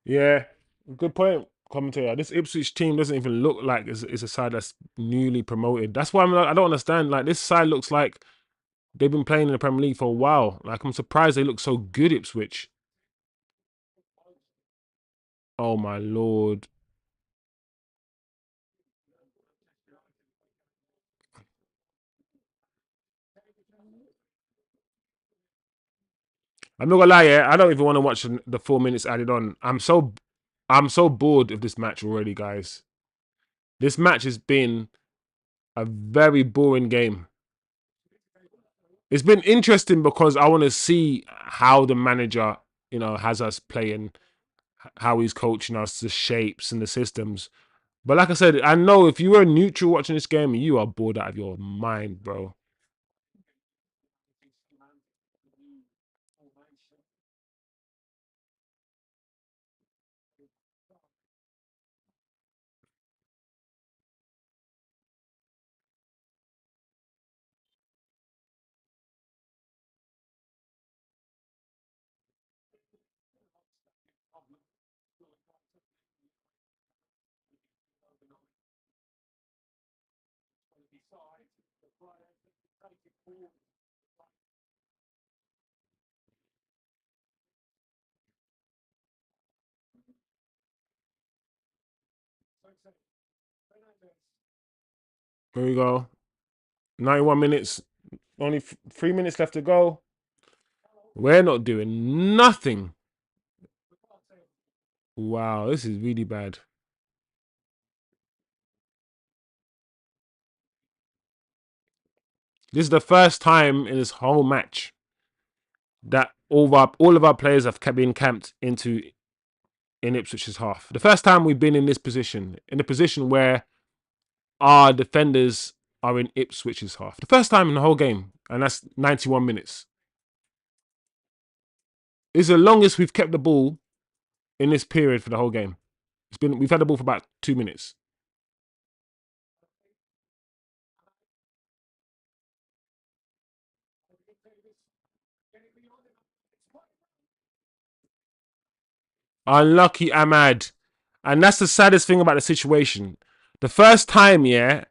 Yeah, good point, commentator. This Ipswich team doesn't even look like it's a side that's newly promoted. That's why I don't understand. Like, this side looks like they've been playing in the Premier League for a while. Like, I'm surprised they look so good, Ipswich. Oh my lord. I'm not gonna lie, yeah, I don't even want to watch the 4 minutes added on. I'm so bored of this match already, guys. This match has been a very boring game. It's been interesting because I want to see how the manager, has us playing, how he's coaching us, the shapes and the systems. But like I said, I know if you were neutral watching this game, you are bored out of your mind, bro. Here we go. 91 minutes. Only 3 minutes left to go. We're not doing nothing. Wow, this is really bad. This is the first time in this whole match that all of our players have been camped in Ipswich's half. The first time we've been in this position, in a position where our defenders are in Ipswich's half. The first time in the whole game, and that's 91 minutes. It's the longest we've kept the ball in this period for the whole game. We've had the ball for about 2 minutes. Unlucky Ahmad. And that's the saddest thing about the situation. The first time, yeah,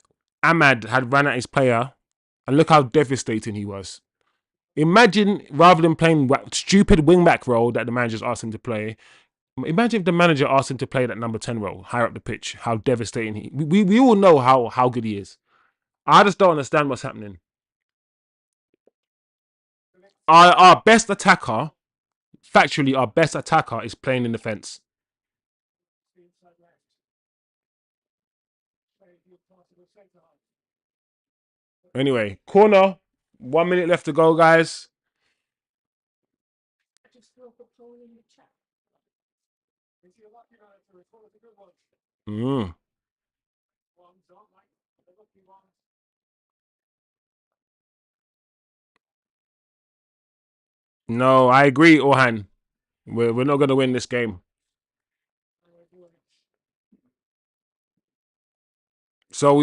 Ahmad had run at his player, and look how devastating he was. Imagine, rather than playing stupid wingback role that the manager's asked him to play, imagine if the manager asked him to play that number 10 role, higher up the pitch, how devastating we all know how good he is. I just don't understand what's happening. Our best attacker, factually, our best attacker is playing in defence. Anyway, corner. 1 minute left to go, guys. Mm. No, I agree, Orhan. We're not going to win this game. So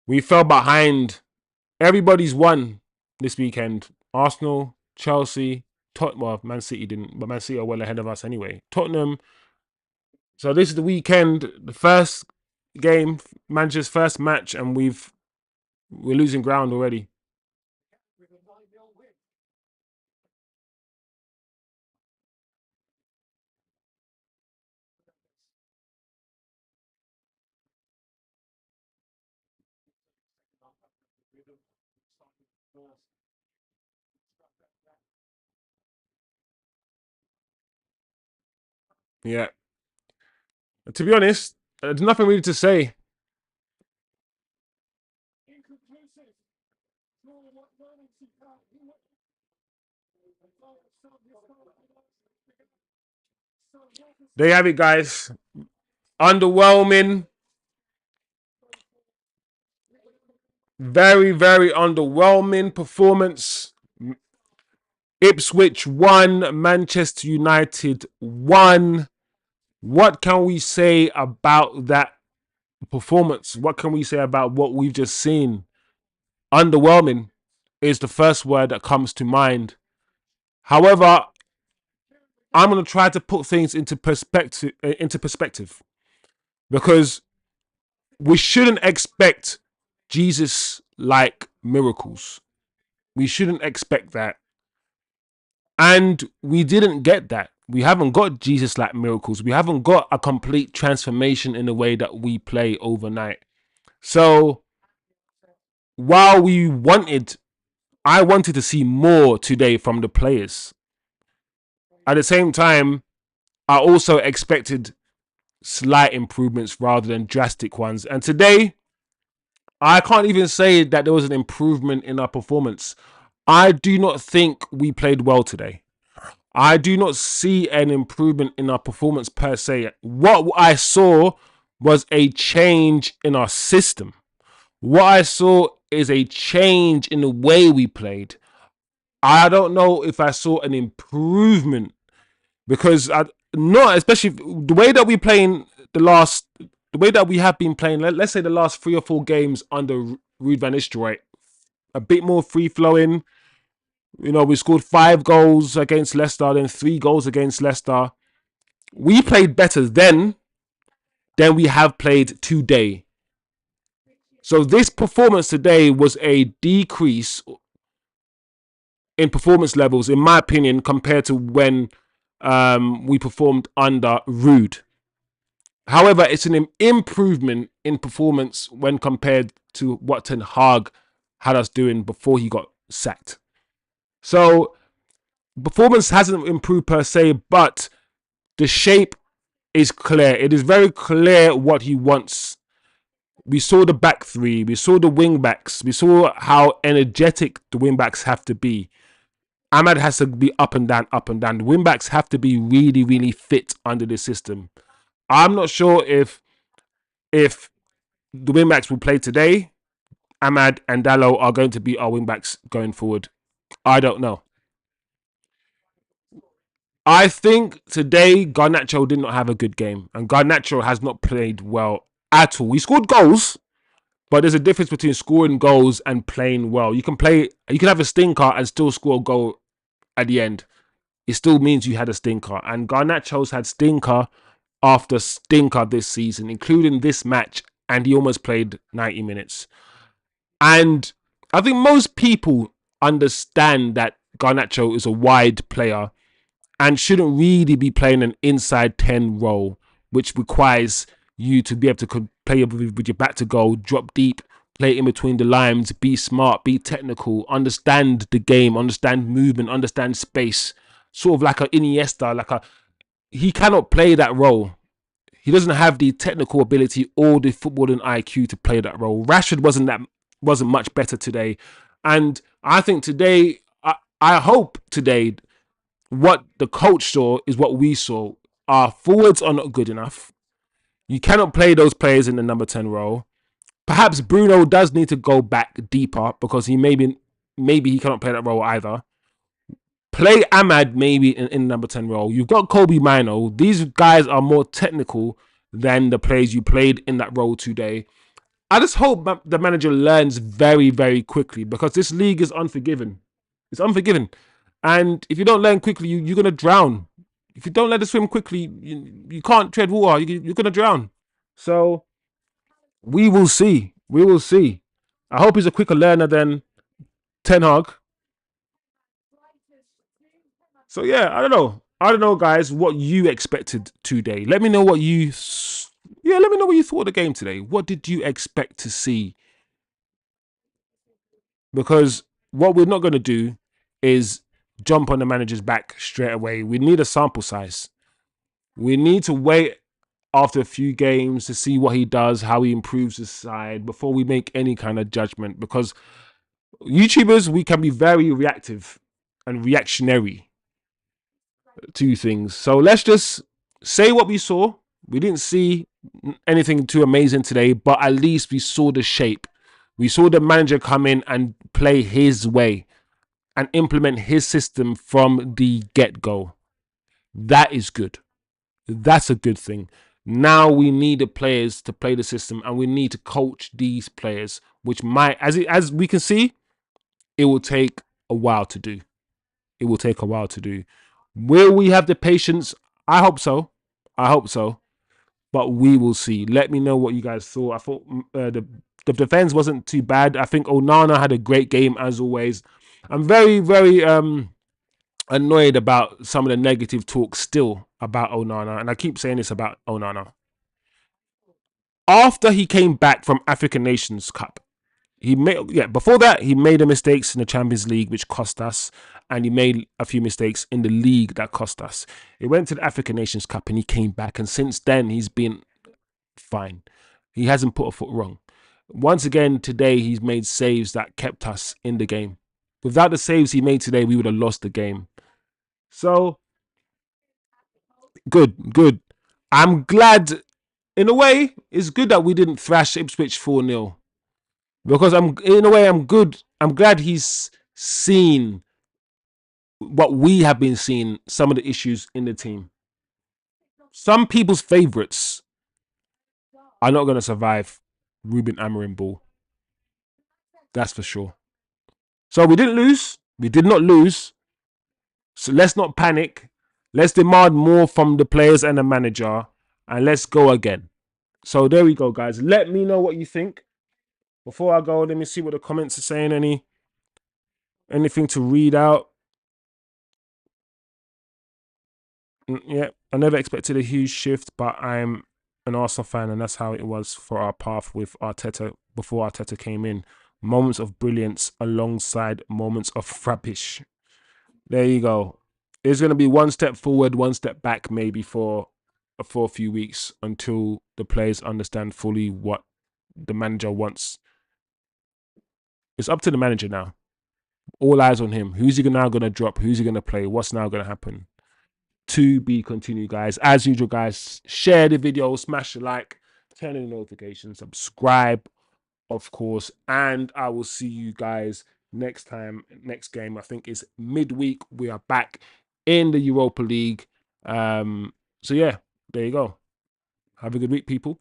we fell behind. Everybody's won this weekend. Arsenal, Chelsea, well, Man City didn't, but Man City are well ahead of us anyway. Tottenham. So this is the weekend, the first game, Manchester's first match, and we're losing ground already. Yeah. To be honest, there's nothing really to say. There you have it, guys. Underwhelming. Very, very underwhelming performance. Ipswich 1, Manchester United 1. What can we say about that performance? What can we say about what we've just seen? Underwhelming is the first word that comes to mind. However, I'm going to try to put things into perspective, because we shouldn't expect Jesus-like miracles. We shouldn't expect that. And we didn't get that. We haven't got Jesus-like miracles. We haven't got a complete transformation in the way that we play overnight. So while I wanted to see more today from the players. At the same time, I also expected slight improvements rather than drastic ones. And today, I can't even say that there was an improvement in our performance. I do not think we played well today. I do not see an improvement in our performance per se. What I saw was a change in our system. What I saw is a change in the way we played. I don't know if I saw an improvement, because not especially the way that we playing the way that we have been playing. Let's say the last 3 or 4 games under Ruud van Nistelrooy, a bit more free flowing. You know, we scored 5 goals against Leicester, then 3 goals against Leicester. We played better then than we have played today. So this performance today was a decrease in performance levels, in my opinion, compared to when we performed under Ruud. However, it's an improvement in performance when compared to what Ten Hag had us doing before he got sacked. So performance hasn't improved per se, but the shape is clear. It is very clear what he wants. We saw the back three. We saw the wing backs. We saw how energetic the wing backs have to be. Ahmad has to be up and down, up and down. The wing backs have to be really, really fit under the system. I'm not sure if the wing backs will play today, Ahmad and Dallo are going to be our wing backs going forward. I don't know. I think today Garnacho did not have a good game, and Garnacho has not played well at all. He scored goals, but there's a difference between scoring goals and playing well. You can have a stinker and still score a goal at the end. It still means you had a stinker, and Garnacho's had stinker after stinker this season, including this match, and he almost played 90 minutes. And I think most people understand that Garnacho is a wide player and shouldn't really be playing an inside 10 role, which requires you to be able to play with your back to goal, drop deep, play in between the lines, be smart, be technical, understand the game, understand movement, understand space. Sort of like an Iniesta, he cannot play that role. He doesn't have the technical ability or the footballing IQ to play that role. Rashford wasn't much better today, and I think today, I hope today, what the coach saw is what we saw. Our forwards are not good enough. You cannot play those players in the number 10 role. Perhaps Bruno does need to go back deeper, because maybe he cannot play that role either. Play Ahmad maybe in number 10 role. You've got Kobe Mino. These guys are more technical than the players you played in that role today. I just hope the manager learns very, very quickly, because this league is unforgiving. It's unforgiving. And if you don't learn quickly, you're going to drown. If you don't learn to swim quickly, you can't tread water. You're going to drown. So we will see. We will see. I hope he's a quicker learner than Ten Hag. So yeah, I don't know. I don't know, guys, what you expected today. Let me know what you let me know what you thought of the game today. What did you expect to see? Because what we're not going to do is jump on the manager's back straight away. We need a sample size. We need to wait after a few games to see what he does, how he improves his side before we make any kind of judgment. Because YouTubers, we can be very reactive and reactionary to things. So let's just say what we saw. We didn't see anything too amazing today, but at least we saw the shape. We saw the manager come in and play his way and implement his system from the get-go. That is good. That's a good thing. Now we need the players to play the system, and we need to coach these players, which might, as we can see, it will take a while to do. It will take a while to do. Will we have the patience? I hope so. I hope so. But we will see. Let me know what you guys thought. I thought the defense wasn't too bad. I think Onana had a great game as always. I'm very, very annoyed about some of the negative talk still about Onana, and I keep saying this about Onana. After he came back from African Nations Cup, before that he made the mistakes in the Champions League which cost us, and he made a few mistakes in the league that cost us. He went to the African Nations Cup and he came back, and since then he's been fine. He hasn't put a foot wrong. Once again today he's made saves that kept us in the game. Without the saves he made today, we would have lost the game. So good. I'm glad, in a way, it's good that we didn't thrash Ipswich 4-0. Because I'm good. I'm glad he's seen what we have been seeing, some of the issues in the team. Some people's favourites are not going to survive Ruben Amorim ball. That's for sure. So we didn't lose. We did not lose. So let's not panic. Let's demand more from the players and the manager. And let's go again. So there we go, guys. Let me know what you think. Before I go, let me see what the comments are saying. Anything to read out? Yeah, I never expected a huge shift, but I'm an Arsenal fan, and that's how it was for our path with Arteta before Arteta came in. Moments of brilliance alongside moments of rubbish. There you go. There's going to be one step forward, one step back, maybe for a few weeks until the players understand fully what the manager wants. It's up to the manager now. All eyes on him. Who's he now going to drop? Who's he going to play? What's now going to happen? To be continued, guys. As usual, guys, share the video, smash the like, turn on the notifications, subscribe, of course, and I will see you guys next time. Next game, I think, is midweek. We are back in the Europa League. So yeah, there you go. Have a good week, people.